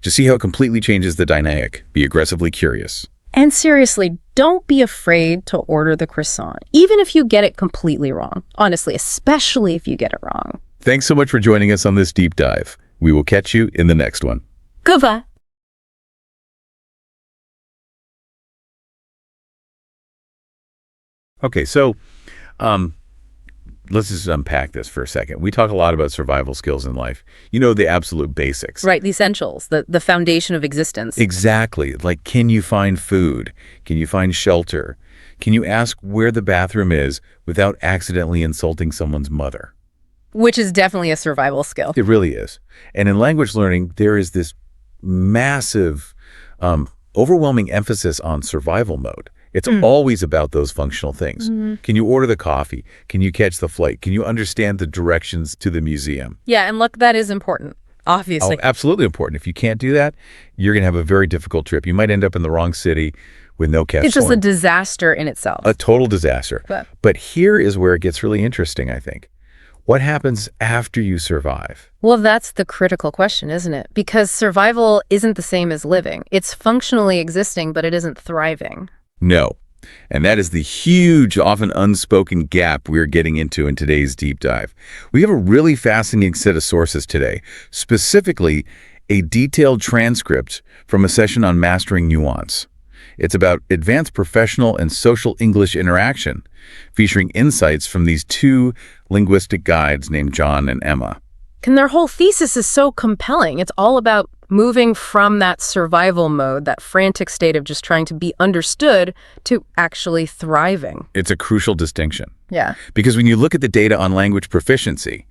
Speaker 1: Just see how it completely changes the dynamic. Be aggressively curious.
Speaker 2: And seriously, don't be afraid to order the croissant, even if you get it completely wrong. Honestly, especially if you get it wrong.
Speaker 1: Thanks so much for joining us on this deep dive. We will catch you in the next one.
Speaker 2: Goodbye.
Speaker 1: Okay, so let's just unpack this for a second. We talk a lot about survival skills in life. You know, the absolute basics.
Speaker 2: Right, the essentials, the foundation of existence.
Speaker 1: Exactly. Like, can you find food? Can you find shelter? Can you ask where the bathroom is without accidentally insulting someone's mother?
Speaker 2: Which is definitely a survival skill.
Speaker 1: It really is. And in language learning, there is this massive, overwhelming emphasis on survival mode. It's always about those functional things. Can you order the coffee? Can you catch the flight? Can you understand the directions to the museum?
Speaker 2: Yeah, and look, that is important, obviously.
Speaker 1: Oh, absolutely important. If you can't do that, you're going to have a very difficult trip. You might end up in the wrong city with no catch.
Speaker 2: It's just a disaster in itself.
Speaker 1: A total disaster. But here is where it gets really interesting, I think. What happens after you survive?
Speaker 2: Well, that's the critical question, isn't it? Because survival isn't the same as living. It's functionally existing, but it isn't thriving.
Speaker 1: No. And that is the huge, often unspoken gap we're getting into in today's deep dive. We have a really fascinating set of sources today, specifically a detailed transcript from a session on mastering nuance. It's about advanced professional and social English interaction, featuring insights from these two linguistic guides named John and Emma.
Speaker 2: And their whole thesis is so compelling. It's all about moving from that survival mode, that frantic state of just trying to be understood, to actually thriving.
Speaker 1: It's a crucial distinction.
Speaker 2: Yeah.
Speaker 1: Because when you look at the data on language proficiency,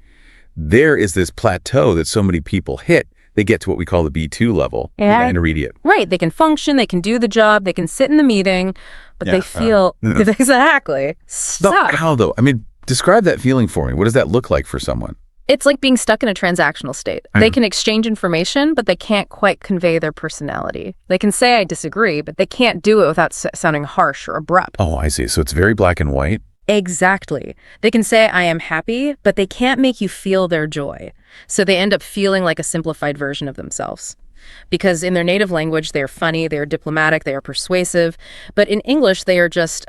Speaker 1: there is this plateau that so many people hit. They get to what we call the B2 level, the intermediate.
Speaker 2: Right. They can function, they can do the job, they can sit in the meeting, but they feel exactly stuck.
Speaker 1: How though? I mean, describe that feeling for me. What does that look like for someone?
Speaker 2: It's like being stuck in a transactional state. They can exchange information, but they can't quite convey their personality. They can say, I disagree, but they can't do it without sounding harsh or abrupt.
Speaker 1: Oh, I see. So it's very black and white?
Speaker 2: Exactly. They can say, I am happy, but they can't make you feel their joy. So they end up feeling like a simplified version of themselves. Because in their native language, they are funny, they are diplomatic, they are persuasive. But in English, they are just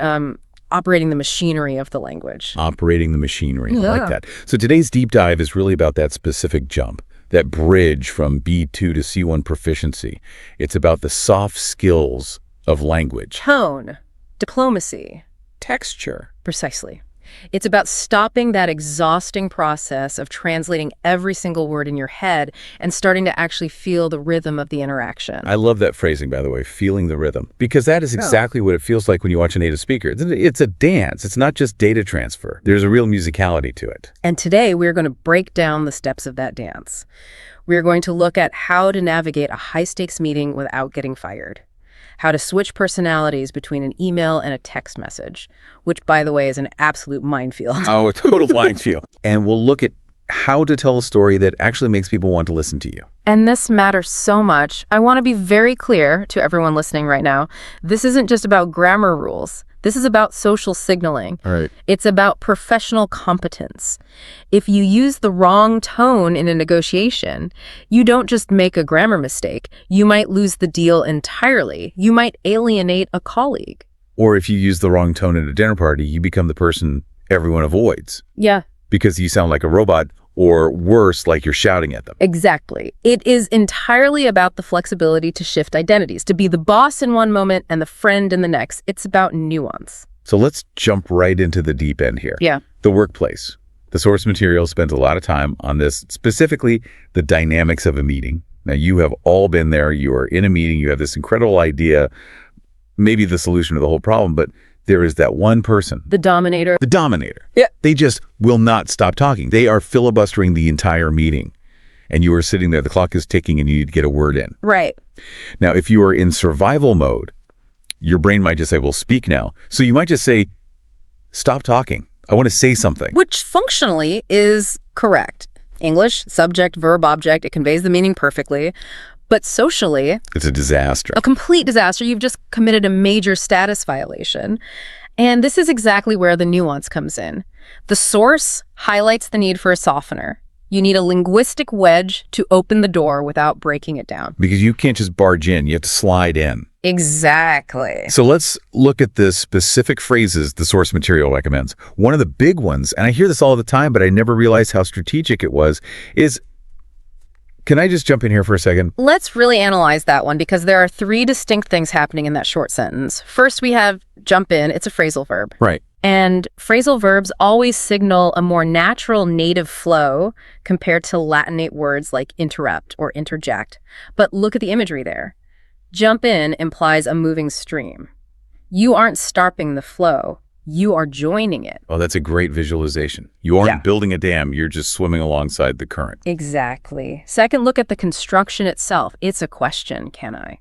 Speaker 2: operating the machinery of the language.
Speaker 1: Operating the machinery. I like that. So today's deep dive is really about that specific jump, that bridge from B2 to C1 proficiency. It's about the soft skills of language.
Speaker 2: Tone, diplomacy,
Speaker 1: texture.
Speaker 2: Precisely. It's about stopping that exhausting process of translating every single word in your head and starting to actually feel the rhythm of the interaction.
Speaker 1: I love that phrasing, by the way, feeling the rhythm, because that is exactly what it feels like when you watch a native speaker. It's a dance. It's not just data transfer. There's a real musicality to it.
Speaker 2: And today we're going to break down the steps of that dance. We're going to look at how to navigate a high-stakes meeting without getting fired. How to switch personalities between an email and a text message, which, by the way, is an absolute minefield.
Speaker 1: Oh, a total minefield. And we'll look at how to tell a story that actually makes people want to listen to you.
Speaker 2: And this matters so much. I want to be very clear to everyone listening right now. This isn't just about grammar rules. This is about social signaling.
Speaker 1: All right.
Speaker 2: It's about professional competence. If you use the wrong tone in a negotiation, you don't just make a grammar mistake. You might lose the deal entirely. You might alienate a colleague.
Speaker 1: Or if you use the wrong tone at a dinner party, you become the person everyone avoids
Speaker 2: Yeah.
Speaker 1: because you sound like a robot, or worse, like you're shouting at them.
Speaker 2: Exactly. It is entirely about the flexibility to shift identities, to be the boss in one moment and the friend in the next. It's about nuance.
Speaker 1: So let's jump right into the deep end here.
Speaker 2: Yeah.
Speaker 1: The workplace. The source material spends a lot of time on this, specifically the dynamics of a meeting. Now, you have all been there. You are in a meeting. You have this incredible idea, maybe the solution to the whole problem, but there is that one person.
Speaker 2: The dominator.
Speaker 1: The dominator.
Speaker 2: Yeah.
Speaker 1: They just will not stop talking. They are filibustering the entire meeting. And you are sitting there, the clock is ticking, and you need to get a word in.
Speaker 2: Right.
Speaker 1: Now, if you are in survival mode, your brain might just say, well, speak now. So you might just say, stop talking. I want to say something.
Speaker 2: Which functionally is correct. English, subject, verb, object, it conveys the meaning perfectly. But socially,
Speaker 1: It's a disaster.
Speaker 2: a complete disaster. You've just committed a major status violation. And this is exactly where the nuance comes in. The source highlights the need for a softener. You need a linguistic wedge to open the door without breaking it down.
Speaker 1: Because you can't just barge in. You have to slide in.
Speaker 2: Exactly.
Speaker 1: So let's look at the specific phrases the source material recommends. One of the big ones, and I hear this all the time, but I never realized how strategic it was, is, can I just jump in here for a second?
Speaker 2: Let's really analyze that one because there are three distinct things happening in that short sentence. First, we have jump in. It's a phrasal verb.
Speaker 1: Right.
Speaker 2: And phrasal verbs always signal a more natural native flow compared to Latinate words like interrupt or interject. But look at the imagery there. Jump in implies a moving stream. You aren't stopping the flow. You are joining it.
Speaker 1: Oh, that's a great visualization. You aren't building a dam. You're just swimming alongside the current.
Speaker 2: Exactly. Second, look at the construction itself. It's a question, can I?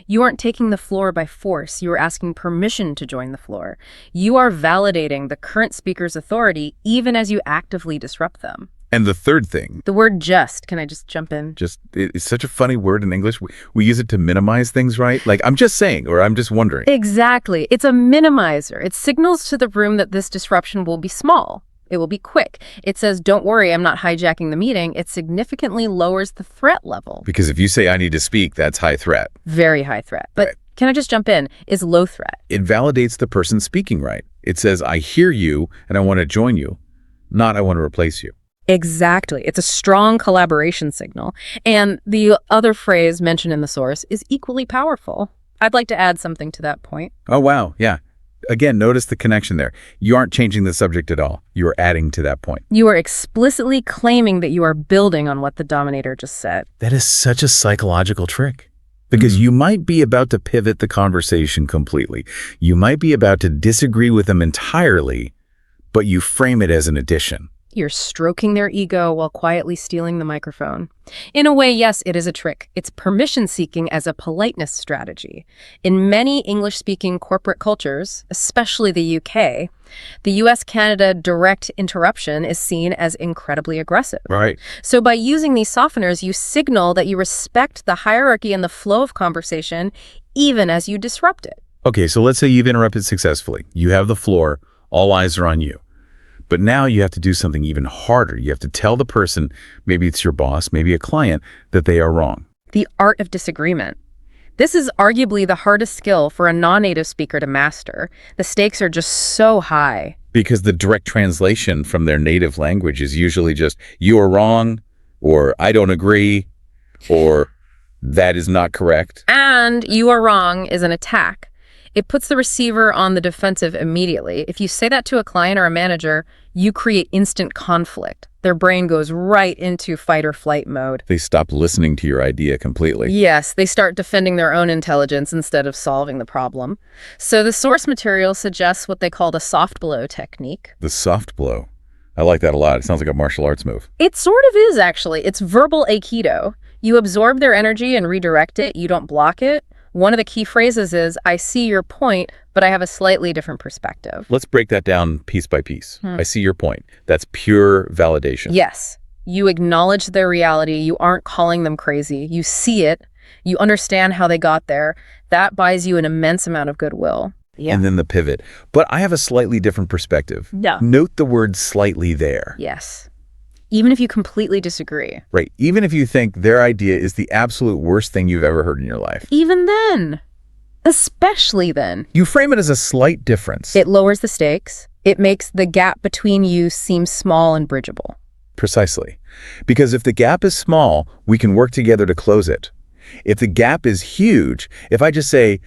Speaker 2: You aren't taking the floor by force. You are asking permission to join the floor. You are validating the current speaker's authority even as you actively disrupt them.
Speaker 1: And the third thing,
Speaker 2: The word just, can I just jump in?
Speaker 1: it's such a funny word in English. We use it to minimize things, right? Like, I'm just saying, or I'm just wondering.
Speaker 2: Exactly. It's a minimizer. It signals to the room that this disruption will be small. It will be quick. It says, don't worry, I'm not hijacking the meeting. It significantly lowers the threat level.
Speaker 1: Because if you say, I need to speak, that's high threat.
Speaker 2: Very high threat. But
Speaker 1: Right.
Speaker 2: can I just jump in? Is low threat.
Speaker 1: It validates the person speaking, right? It says, I hear you and I want to join you, not I want to replace you.
Speaker 2: Exactly. It's a strong collaboration signal. And the other phrase mentioned in the source is equally powerful. I'd like to add something to that point.
Speaker 1: Oh, wow. Yeah. Again, notice the connection there. You aren't changing the subject at all. You are adding to that point.
Speaker 2: You are explicitly claiming that you are building on what the dominator just said.
Speaker 1: That is such a psychological trick. Because you might be about to pivot the conversation completely. You might be about to disagree with them entirely, but you frame it as an addition.
Speaker 2: You're stroking their ego while quietly stealing the microphone. In a way, yes, it is a trick. It's permission-seeking as a politeness strategy. In many English-speaking corporate cultures, especially the UK, the US-Canada direct interruption is seen as incredibly aggressive.
Speaker 1: Right.
Speaker 2: So by using these softeners, you signal that you respect the hierarchy and the flow of conversation, even as you disrupt it.
Speaker 1: Okay, so let's say you've interrupted successfully. You have the floor. All eyes are on you. But now you have to do something even harder. You have to tell the person, maybe it's your boss, maybe a client, that they are wrong.
Speaker 2: The art of disagreement. This is arguably the hardest skill for a non-native speaker to master. The stakes are just so high.
Speaker 1: Because the direct translation from their native language is usually just, you are wrong, or I don't agree, or that is not correct.
Speaker 2: And you are wrong is an attack. It puts the receiver on the defensive immediately. If you say that to a client or a manager, you create instant conflict. Their brain goes right into fight or flight mode.
Speaker 1: They stop listening to your idea completely.
Speaker 2: Yes, they start defending their own intelligence instead of solving the problem. So the source material suggests what they call the soft blow technique.
Speaker 1: The soft blow. I like that a lot. It sounds like a martial arts move.
Speaker 2: It sort of is, actually. It's verbal aikido. You absorb their energy and redirect it. You don't block it. One of the key phrases is, I see your point, but I have a slightly different perspective.
Speaker 1: Let's break that down piece by piece. I see your point. That's pure validation.
Speaker 2: Yes. You acknowledge their reality. You aren't calling them crazy. You see it. You understand how they got there. That buys you an immense amount of goodwill. Yeah.
Speaker 1: And then the pivot. But I have a slightly different perspective.
Speaker 2: No.
Speaker 1: Note the word slightly there.
Speaker 2: Yes. Even if you completely disagree.
Speaker 1: Right. Even if you think their idea is the absolute worst thing you've ever heard in your life.
Speaker 2: Even then. Especially then.
Speaker 1: You frame it as a slight difference.
Speaker 2: It lowers the stakes. It makes the gap between you seem small and bridgeable.
Speaker 1: Precisely. Because if the gap is small, we can work together to close it. If the gap is huge, if I just say,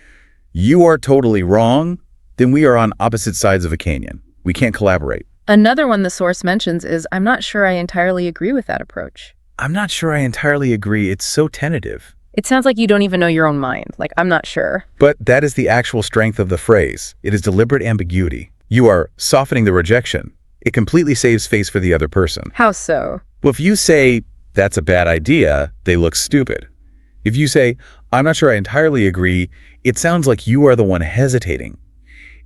Speaker 1: you are totally wrong, then we are on opposite sides of a canyon. We can't collaborate.
Speaker 2: Another one the source mentions is, I'm not sure I entirely agree with that approach.
Speaker 1: I'm not sure I entirely agree. It's so tentative.
Speaker 2: It sounds like you don't even know your own mind. Like, I'm not sure.
Speaker 1: But that is the actual strength of the phrase. It is deliberate ambiguity. You are softening the rejection. It completely saves face for the other person.
Speaker 2: How so?
Speaker 1: Well, if you say, that's a bad idea, they look stupid. If you say, I'm not sure I entirely agree, it sounds like you are the one hesitating.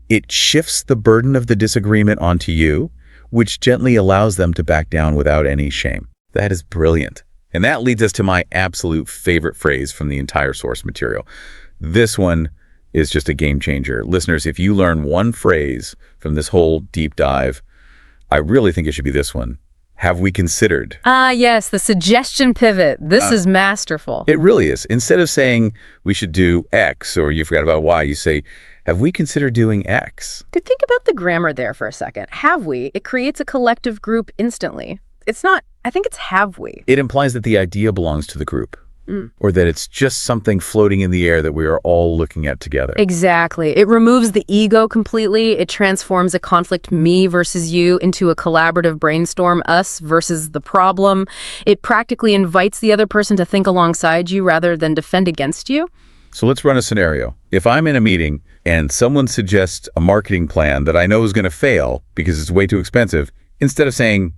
Speaker 1: It shifts the burden of the disagreement onto you, which gently allows them to back down without any shame. That is brilliant. And that leads us to my absolute favorite phrase from the entire source material. This one is just a game changer. Listeners, if you learn one phrase from this whole deep dive, I really think it should be this one. Have we considered?
Speaker 2: Ah, yes, the suggestion pivot. This is masterful.
Speaker 1: It really is. Instead of saying we should do X or you forgot about Y, you say, have we considered doing X?
Speaker 2: To think about the grammar there for a second. Have we? It creates a collective group instantly. It's not, I think it's have we.
Speaker 1: It implies that the idea belongs to the group. Or that it's just something floating in the air that we are all looking at together.
Speaker 2: Exactly. It removes the ego completely. It transforms a conflict me versus you into a collaborative brainstorm us versus the problem. It practically invites the other person to think alongside you rather than defend against you.
Speaker 1: So let's run a scenario. If I'm in a meeting and someone suggests a marketing plan that I know is going to fail because it's way too expensive, instead of saying,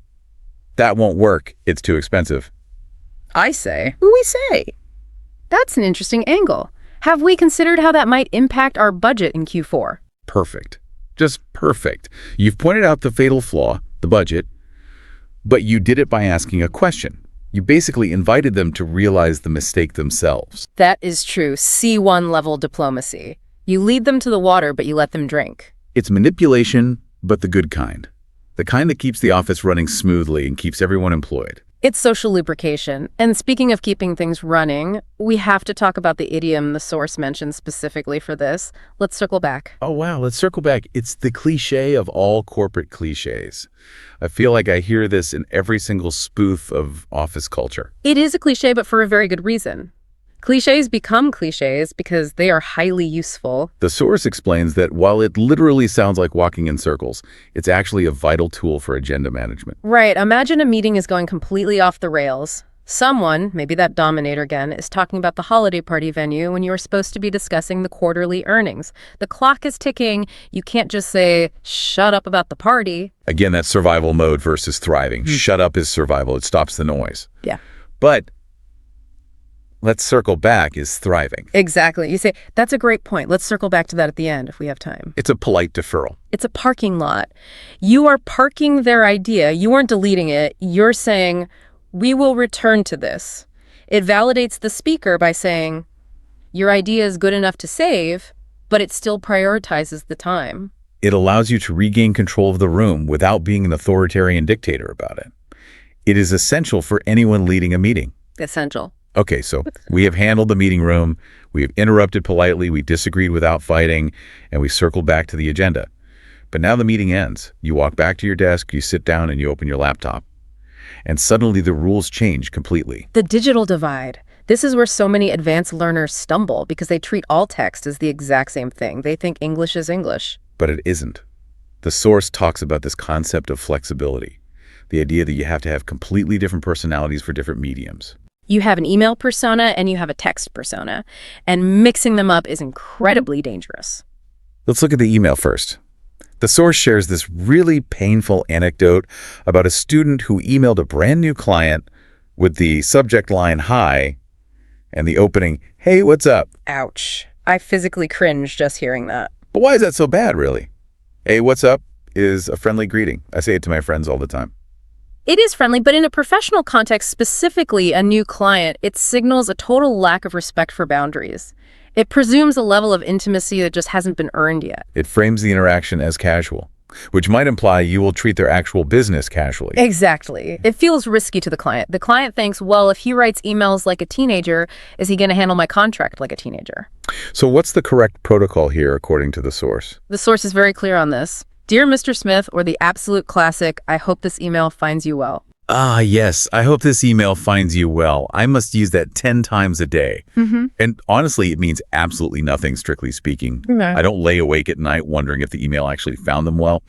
Speaker 1: that won't work, it's too expensive,
Speaker 2: I say, we say. That's an interesting angle. Have we considered how that might impact our budget in Q4?
Speaker 1: Perfect. Just perfect. You've pointed out the fatal flaw, the budget, but you did it by asking a question. You basically invited them to realize the mistake themselves.
Speaker 2: That is true. C1 level diplomacy. You lead them to the water, but you let them drink.
Speaker 1: It's manipulation, but the good kind. The kind that keeps the office running smoothly and keeps everyone employed.
Speaker 2: It's social lubrication. And speaking of keeping things running, we have to talk about the idiom the source mentions specifically for this. Let's circle back.
Speaker 1: Oh, wow. Let's circle back. It's the cliche of all corporate cliches. I feel like I hear this in every single spoof of office culture.
Speaker 2: It is a cliche, but for a very good reason. Cliches become cliches because they are highly useful.
Speaker 1: The source explains that while it literally sounds like walking in circles, it's actually a vital tool for agenda management.
Speaker 2: Right. Imagine a meeting is going completely off the rails. Someone, maybe that dominator again, is talking about the holiday party venue when you are supposed to be discussing the quarterly earnings. The clock is ticking. You can't just say, shut up about the party.
Speaker 1: Again, that's survival mode versus thriving. Shut up is survival. It stops the noise.
Speaker 2: Yeah.
Speaker 1: But let's circle back is thriving.
Speaker 2: Exactly. You say, that's a great point. Let's circle back to that at the end if we have time.
Speaker 1: It's a polite deferral.
Speaker 2: It's a parking lot. You are parking their idea. You aren't deleting it. You're saying, we will return to this. It validates the speaker by saying, your idea is good enough to save, but it still prioritizes the time.
Speaker 1: It allows you to regain control of the room without being an authoritarian dictator about it. It is essential for anyone leading a meeting.
Speaker 2: Essential.
Speaker 1: Okay, so we have handled the meeting room, we have interrupted politely, we disagreed without fighting, and we circled back to the agenda. But now the meeting ends. You walk back to your desk, you sit down, and you open your laptop. And suddenly the rules change completely.
Speaker 2: The digital divide. This is where so many advanced learners stumble because they treat all text as the exact same thing. They think English is English.
Speaker 1: But it isn't. The source talks about this concept of flexibility, the idea that you have to have completely different personalities for different mediums.
Speaker 2: You have an email persona and you have a text persona, and mixing them up is incredibly dangerous.
Speaker 1: Let's look at the email first. The source shares this really painful anecdote about a student who emailed a brand new client with the subject line, hi, and the opening, hey, what's up?
Speaker 2: Ouch. I physically cringe just hearing that.
Speaker 1: But why is that so bad, really? Hey, what's up is a friendly greeting. I say it to my friends all the time.
Speaker 2: It is friendly, but in a professional context, specifically a new client, it signals a total lack of respect for boundaries. It presumes a level of intimacy that just hasn't been earned yet.
Speaker 1: It frames the interaction as casual. which might imply you will treat their actual business casually.
Speaker 2: Exactly. It feels risky to the client. The client thinks, well, if he writes emails like a teenager, is he going to handle my contract like a teenager?
Speaker 1: So what's the correct protocol here according to the source?
Speaker 2: The source is very clear on this. Dear Mr. Smith, or the absolute classic, I hope this email finds you well.
Speaker 1: Ah, yes. I hope this email finds you well. I must use that 10 times a day. And honestly, it means absolutely nothing, strictly speaking. I don't lay awake at night wondering if the email actually found them well,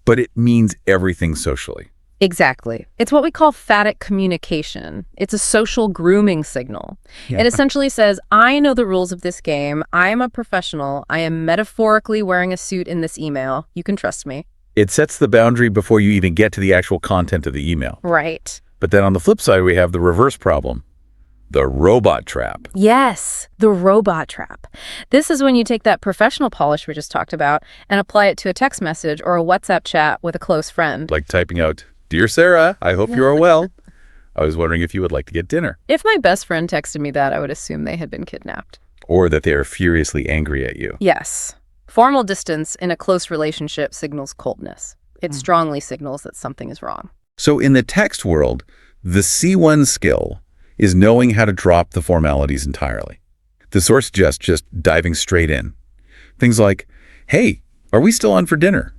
Speaker 1: but it means everything socially.
Speaker 2: Exactly. It's what we call phatic communication. It's a social grooming signal. It essentially says, I know the rules of this game. I am a professional. I am metaphorically wearing a suit in this email. You can trust me.
Speaker 1: It sets the boundary before you even get to the actual content of the email.
Speaker 2: Right.
Speaker 1: But then on the flip side, we have the reverse problem, the robot trap.
Speaker 2: Yes, the robot trap. This is when you take that professional polish we just talked about and apply it to a text message or a WhatsApp chat with a close friend.
Speaker 1: Like typing out, Dear Sarah, I hope you are well. I was wondering if you would like to get dinner.
Speaker 2: If my best friend texted me that, I would assume they had been kidnapped.
Speaker 1: Or that they are furiously angry at you.
Speaker 2: Yes. Formal distance in a close relationship signals coldness. It strongly signals that something is wrong.
Speaker 1: So in the text world, the C1 skill is knowing how to drop the formalities entirely. The source suggests just diving straight in. Things like, hey, are we still on for dinner?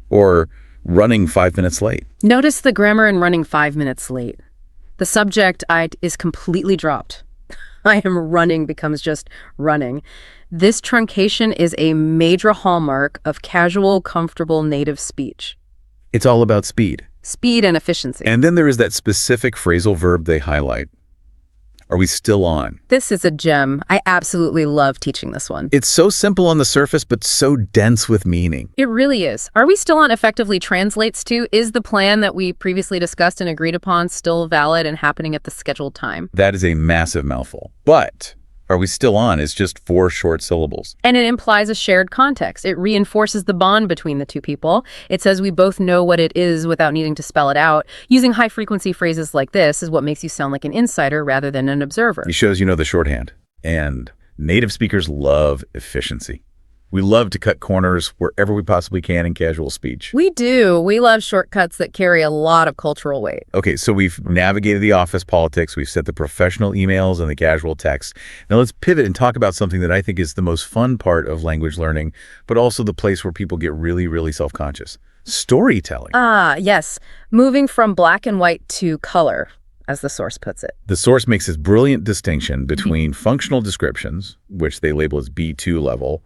Speaker 1: Or running 5 minutes late.
Speaker 2: Notice the grammar in running 5 minutes late. The subject is completely dropped. I am running becomes just running. This truncation is a major hallmark of casual, comfortable native speech.
Speaker 1: It's all about speed.
Speaker 2: Speed and efficiency.
Speaker 1: And then there is that specific phrasal verb they highlight. Are we still on?
Speaker 2: This is a gem. I absolutely love teaching this one.
Speaker 1: It's so simple on the surface, but so dense with meaning.
Speaker 2: It really is. Are we still on effectively translates to, is the plan that we previously discussed and agreed upon still valid and happening at the scheduled time?
Speaker 1: That is a massive mouthful. But are we still on is just 4 short syllables.
Speaker 2: And it implies a shared context. It reinforces the bond between the two people. It says we both know what it is without needing to spell it out. Using high-frequency phrases like this is what makes you sound like an insider rather than an observer.
Speaker 1: It shows you know the shorthand. And native speakers love efficiency. We love to cut corners wherever we possibly can in casual speech.
Speaker 2: We do. We love shortcuts that carry a lot of cultural weight.
Speaker 1: Okay, so we've navigated the office politics, we've set the professional emails and the casual text. Now let's pivot and talk about something that I think is the most fun part of language learning, but also the place where people get really, really self-conscious. Storytelling.
Speaker 2: Ah, yes. Moving from black and white to color, as the source puts it.
Speaker 1: The source makes this brilliant distinction between functional descriptions, which they label as B2 level,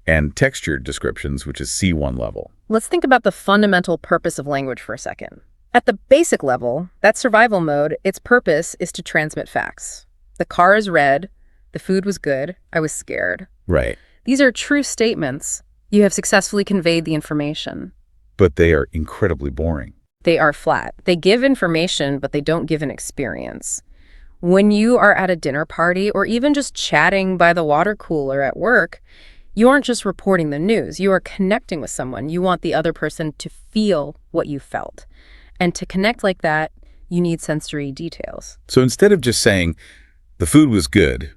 Speaker 1: and textured descriptions, which is C1 level.
Speaker 2: Let's think about the fundamental purpose of language for a second. At the basic level, that survival mode, its purpose is to transmit facts. The car is red, the food was good, I was scared.
Speaker 1: Right.
Speaker 2: These are true statements. You have successfully conveyed the information.
Speaker 1: But they are incredibly boring.
Speaker 2: They are flat. They give information, but they don't give an experience. When you are at a dinner party or even just chatting by the water cooler at work, you aren't just reporting the news. You are connecting with someone. You want the other person to feel what you felt. And to connect like that, you need sensory details.
Speaker 1: So instead of just saying, the food was good,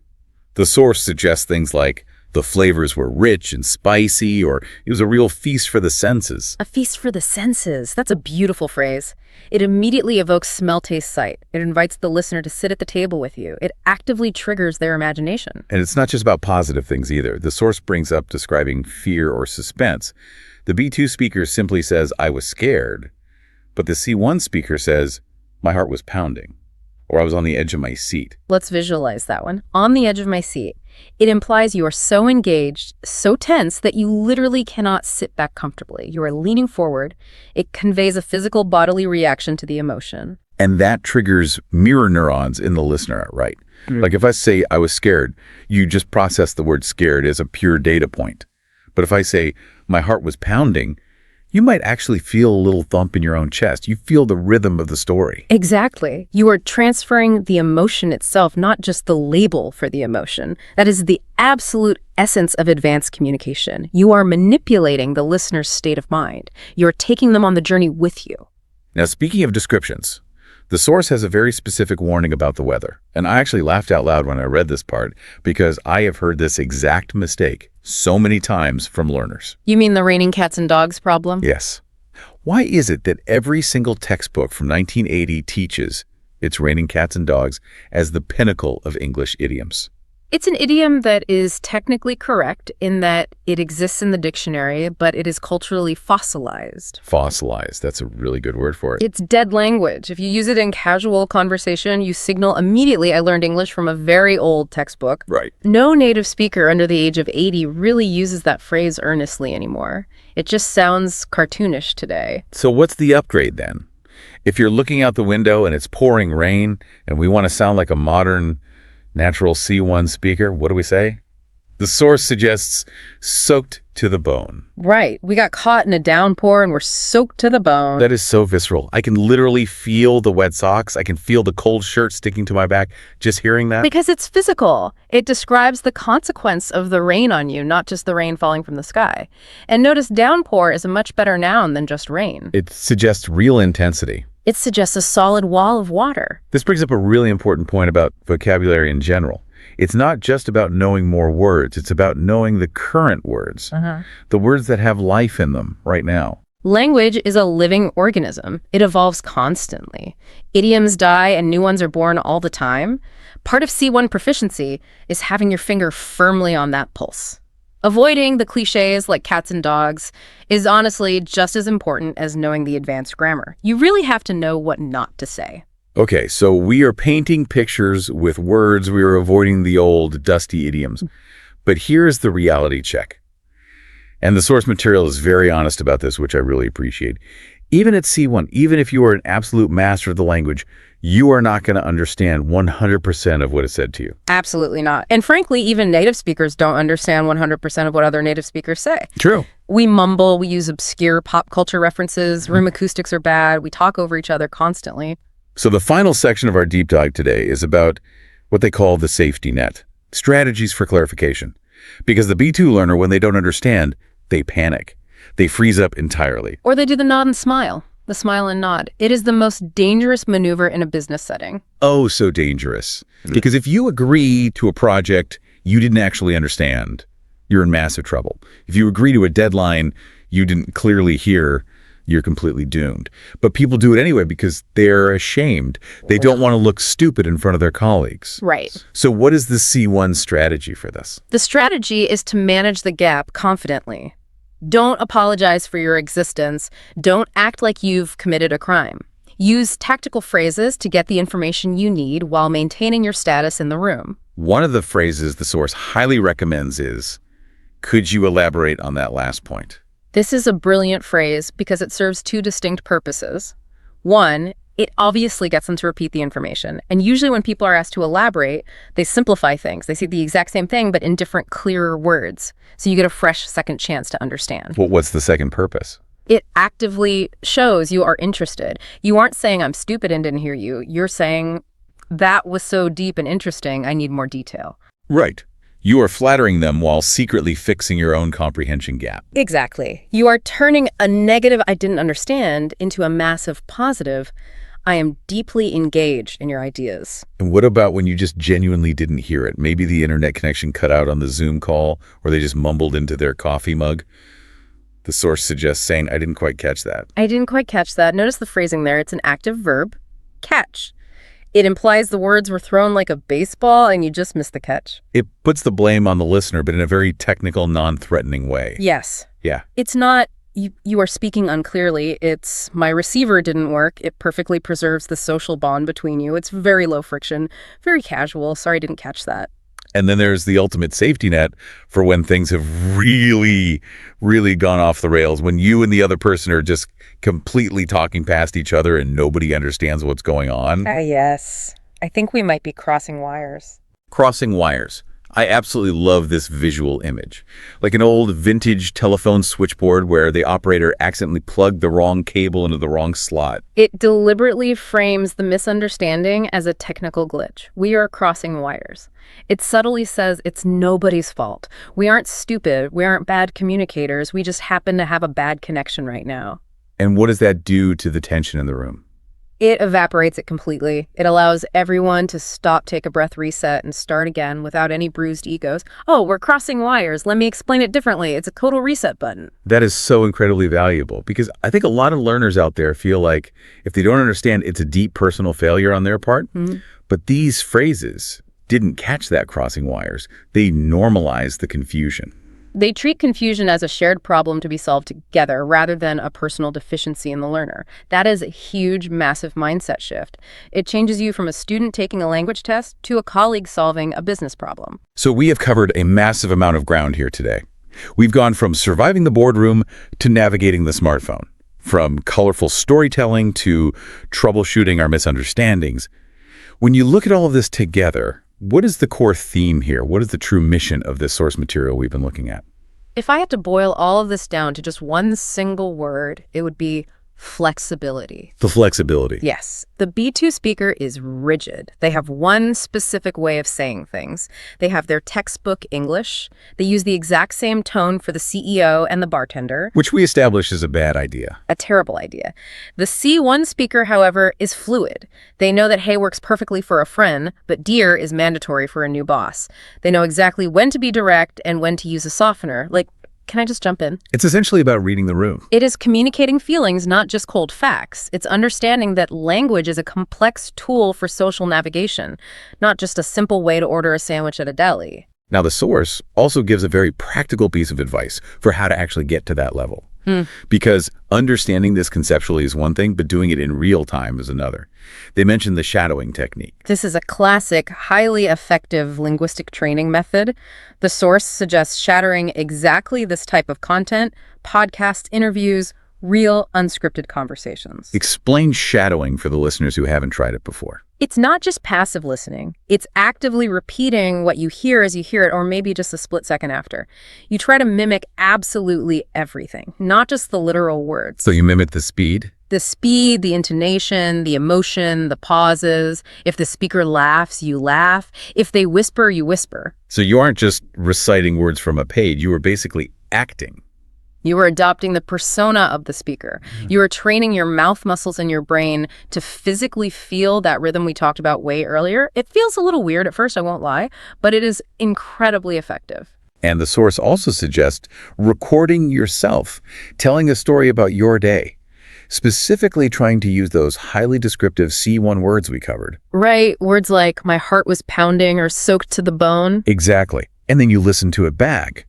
Speaker 1: the source suggests things like, the flavors were rich and spicy, or it was a real feast for the senses.
Speaker 2: A feast for the senses. That's a beautiful phrase. It immediately evokes smell, taste, sight. It invites the listener to sit at the table with you. It actively triggers their imagination.
Speaker 1: And it's not just about positive things either. The source brings up describing fear or suspense. The B2 speaker simply says, I was scared. But the C1 speaker says, my heart was pounding, or I was on the edge of my seat.
Speaker 2: Let's visualize that one. On the edge of my seat. It implies you are so engaged, so tense, that you literally cannot sit back comfortably. You are leaning forward. It conveys a physical bodily reaction to the emotion.
Speaker 1: And that triggers mirror neurons in the listener, right? Like if I say I was scared, you just process the word scared as a pure data point. But if I say my heart was pounding, you might actually feel a little thump in your own chest. You feel the rhythm of the story.
Speaker 2: Exactly. You are transferring the emotion itself, not just the label for the emotion. That is the absolute essence of advanced communication. You are manipulating the listener's state of mind. You're taking them on the journey with you.
Speaker 1: Now, speaking of descriptions, The source has a very specific warning about the weather, and I actually laughed out loud when I read this part because I have heard this exact mistake so many times from learners.
Speaker 2: You mean the raining cats and dogs problem?
Speaker 1: Yes. Why is it that every single textbook from 1980 teaches it's raining cats and dogs as the pinnacle of English idioms?
Speaker 2: It's an idiom that is technically correct in that it exists in the dictionary, but it is culturally fossilized.
Speaker 1: Fossilized, that's a really good word for it.
Speaker 2: It's dead language. If you use it in casual conversation, you signal immediately, I learned English from a very old textbook.
Speaker 1: Right.
Speaker 2: No native speaker under the age of 80 really uses that phrase earnestly anymore. It just sounds cartoonish today.
Speaker 1: So what's the upgrade then? If you're looking out the window and it's pouring rain and we want to sound like a modern natural C1 speaker, what do we say? The source suggests soaked to the bone.
Speaker 2: Right. We got caught in a downpour and we're soaked to the bone.
Speaker 1: That is so visceral. I can literally feel the wet socks. I can feel the cold shirt sticking to my back just hearing that.
Speaker 2: Because it's physical. It describes the consequence of the rain on you, not just the rain falling from the sky. And notice downpour is a much better noun than just rain.
Speaker 1: It suggests real intensity.
Speaker 2: It suggests a solid wall of water.
Speaker 1: This brings up a really important point about vocabulary in general. It's not just about knowing more words. It's about knowing the current words, the words that have life in them right now.
Speaker 2: Language is a living organism. It evolves constantly. Idioms die and new ones are born all the time. Part of C1 proficiency is having your finger firmly on that pulse. Avoiding the cliches like cats and dogs is honestly just as important as knowing the advanced grammar. You really have to know what not to say.
Speaker 1: Okay, so we are painting pictures with words. We are avoiding the old, dusty idioms. But here's the reality check. And the source material is very honest about this, which I really appreciate. Even at C1, even if you are an absolute master of the language, you are not going to understand 100% of what is said to you.
Speaker 2: Absolutely not. And frankly, even native speakers don't understand 100% of what other native speakers say.
Speaker 1: True.
Speaker 2: We mumble, we use obscure pop culture references, room acoustics are bad, we talk over each other constantly.
Speaker 1: So the final section of our deep dive today is about what they call the safety net, strategies for clarification. Because the B2 learner, when they don't understand, they panic. They freeze up entirely.
Speaker 2: Or they do the nod and smile. The smile and nod. It is the most dangerous maneuver in a business setting.
Speaker 1: Oh, so dangerous. Because if you agree to a project you didn't actually understand, you're in massive trouble. If you agree to a deadline you didn't clearly hear, you're completely doomed. But people do it anyway because they're ashamed. They don't want to look stupid in front of their colleagues.
Speaker 2: Right.
Speaker 1: So what is the C1 strategy for this?
Speaker 2: The strategy is to manage the gap confidently. Don't apologize for your existence. Don't act like you've committed a crime. Use tactical phrases to get the information you need while maintaining your status in the room.
Speaker 1: One of the phrases the source highly recommends is, could you elaborate on that last point?
Speaker 2: This is a brilliant phrase because it serves two distinct purposes. One, it obviously gets them to repeat the information. And usually when people are asked to elaborate, they simplify things. They say the exact same thing, but in different, clearer words. So you get a fresh second chance to understand.
Speaker 1: Well, what's the second purpose?
Speaker 2: It actively shows you are interested. You aren't saying, I'm stupid and didn't hear you. You're saying, that was so deep and interesting, I need more detail.
Speaker 1: Right. You are flattering them while secretly fixing your own comprehension gap.
Speaker 2: Exactly. You are turning a negative, I didn't understand, into a massive positive, I am deeply engaged in your ideas.
Speaker 1: And what about when you just genuinely didn't hear it? Maybe the internet connection cut out on the Zoom call, or they just mumbled into their coffee mug. The source suggests saying, I didn't quite catch that.
Speaker 2: I didn't quite catch that. Notice the phrasing there. It's an active verb, catch. It implies the words were thrown like a baseball and you just missed the catch.
Speaker 1: It puts the blame on the listener, but in a very technical, non-threatening way.
Speaker 2: Yes.
Speaker 1: Yeah.
Speaker 2: It's not, you are speaking unclearly. It's, my receiver didn't work. It perfectly preserves the social bond between you. It's very low friction, very casual. Sorry, I didn't catch that.
Speaker 1: And then there's the ultimate safety net for when things have really, really gone off the rails, when you and the other person are just completely talking past each other and nobody understands what's going on.
Speaker 2: Yes. I think we might be crossing wires.
Speaker 1: Crossing wires. I absolutely love this visual image. Like an old vintage telephone switchboard where the operator accidentally plugged the wrong cable into the wrong slot.
Speaker 2: It deliberately frames the misunderstanding as a technical glitch. We are crossing wires. It subtly says it's nobody's fault. We aren't stupid. We aren't bad communicators. We just happen to have a bad connection right now.
Speaker 1: And what does that do to the tension in the room?
Speaker 2: It evaporates it completely. It allows everyone to stop, take a breath, reset, and start again without any bruised egos. Oh, we're crossing wires. Let me explain it differently. It's a total reset button.
Speaker 1: That is so incredibly valuable because I think a lot of learners out there feel like if they don't understand, it's a deep personal failure on their part. But these phrases didn't catch that crossing wires. They normalize the confusion.
Speaker 2: They treat confusion as a shared problem to be solved together rather than a personal deficiency in the learner. That is a huge, massive mindset shift. It changes you from a student taking a language test to a colleague solving a business problem.
Speaker 1: So we have covered a massive amount of ground here today. We've gone from surviving the boardroom to navigating the smartphone, from colorful storytelling to troubleshooting our misunderstandings. When you look at all of this together, what is the core theme here? What is the true mission of this source material we've been looking at?
Speaker 2: If I had to boil all of this down to just one single word, it would be flexibility.
Speaker 1: The flexibility.
Speaker 2: Yes. The B2 speaker is rigid. They have one specific way of saying things. They have their textbook English. They use the exact same tone for the CEO and the bartender.
Speaker 1: Which we established is a bad idea.
Speaker 2: A terrible idea. The C1 speaker, however, is fluid. They know that hey works perfectly for a friend, but dear is mandatory for a new boss. They know exactly when to be direct and when to use a softener, like, can I just jump in?
Speaker 1: It's essentially about reading the room.
Speaker 2: It is communicating feelings, not just cold facts. It's understanding that language is a complex tool for social navigation, not just a simple way to order a sandwich at a deli.
Speaker 1: Now, the source also gives a very practical piece of advice for how to actually get to that level. Because understanding this conceptually is one thing, but doing it in real time is another. They mentioned the shadowing technique.
Speaker 2: This is a classic, highly effective linguistic training method. The source suggests shadowing exactly this type of content, podcasts, interviews, real, unscripted conversations.
Speaker 1: Explain shadowing for the listeners who haven't tried it before.
Speaker 2: It's not just passive listening. It's actively repeating what you hear as you hear it, or maybe just a split second after. You try to mimic absolutely everything, not just the literal words.
Speaker 1: So you mimic the speed?
Speaker 2: The speed, the intonation, the emotion, the pauses. If the speaker laughs, you laugh. If they whisper, you whisper.
Speaker 1: So you aren't just reciting words from a page, you are basically acting.
Speaker 2: You are adopting the persona of the speaker. You are training your mouth muscles and your brain to physically feel that rhythm we talked about way earlier. It feels a little weird at first, I won't lie, but it is incredibly effective.
Speaker 1: And the source also suggests recording yourself, telling a story about your day, specifically trying to use those highly descriptive C1 words we covered.
Speaker 2: Right, words like my heart was pounding or soaked to the bone.
Speaker 1: Exactly. And then you listen to it back.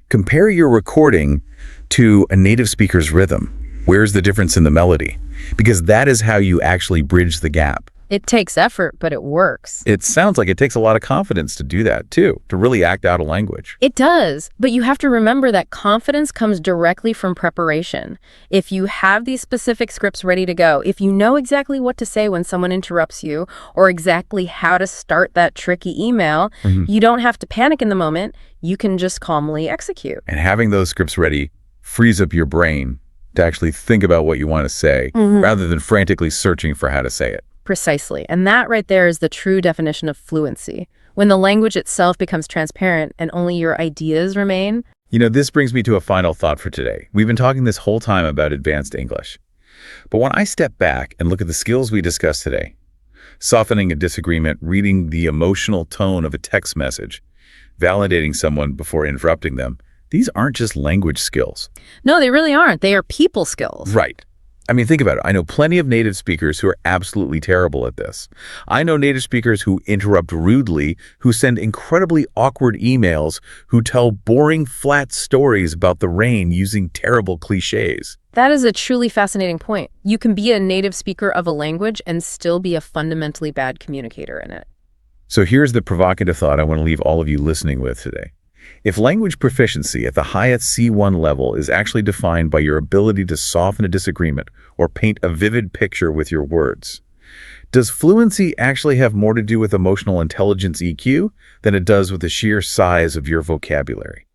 Speaker 1: Compare your recording to a native speaker's rhythm. Where's the difference in the melody? Because that is how you actually bridge the gap.
Speaker 2: It takes effort, but it works.
Speaker 1: It sounds like it takes a lot of confidence to do that, too, to really act out a language.
Speaker 2: It does, but you have to remember that confidence comes directly from preparation. If you have these specific scripts ready to go, if you know exactly what to say when someone interrupts you, or exactly how to start that tricky email, you don't have to panic in the moment. You can just calmly execute.
Speaker 1: And having those scripts ready frees up your brain to actually think about what you want to say, rather than frantically searching for how to say it.
Speaker 2: Precisely. And that right there is the true definition of fluency. When the language itself becomes transparent and only your ideas remain.
Speaker 1: You know, this brings me to a final thought for today. We've been talking this whole time about advanced English. But when I step back and look at the skills we discussed today, softening a disagreement, reading the emotional tone of a text message, validating someone before interrupting them, these aren't just language skills.
Speaker 2: No, they really aren't. They are people skills.
Speaker 1: Right. I mean, think about it. I know plenty of native speakers who are absolutely terrible at this. I know native speakers who interrupt rudely, who send incredibly awkward emails, who tell boring, flat stories about the rain using terrible cliches.
Speaker 2: That is a truly fascinating point. You can be a native speaker of a language and still be a fundamentally bad communicator in it.
Speaker 1: So here's the provocative thought I want to leave all of you listening with today. If language proficiency at the highest C1 level is actually defined by your ability to soften a disagreement or paint a vivid picture with your words, does fluency actually have more to do with emotional intelligence EQ than it does with the sheer size of your vocabulary?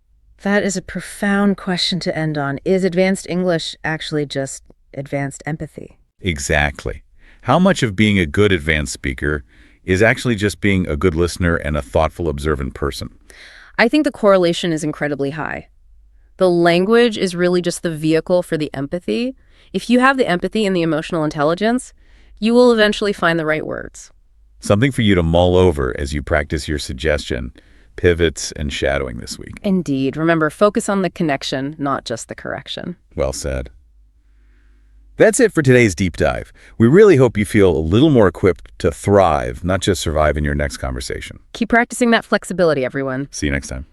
Speaker 2: That is a profound question to end on. Is advanced English actually just advanced empathy?
Speaker 1: Exactly. How much of being a good advanced speaker is actually just being a good listener and a thoughtful, observant person?
Speaker 2: I think the correlation is incredibly high. The language is really just the vehicle for the empathy. If you have the empathy and the emotional intelligence, You will eventually find the right words.
Speaker 1: Something for you to mull over as you practice your suggestion, pivots, and shadowing this week.
Speaker 2: Indeed. Remember, focus on the connection, not just the correction.
Speaker 1: Well said. That's it for today's deep dive. We really hope you feel a little more equipped to thrive, not just survive in your next conversation.
Speaker 2: Keep practicing that flexibility, everyone.
Speaker 1: See you next time.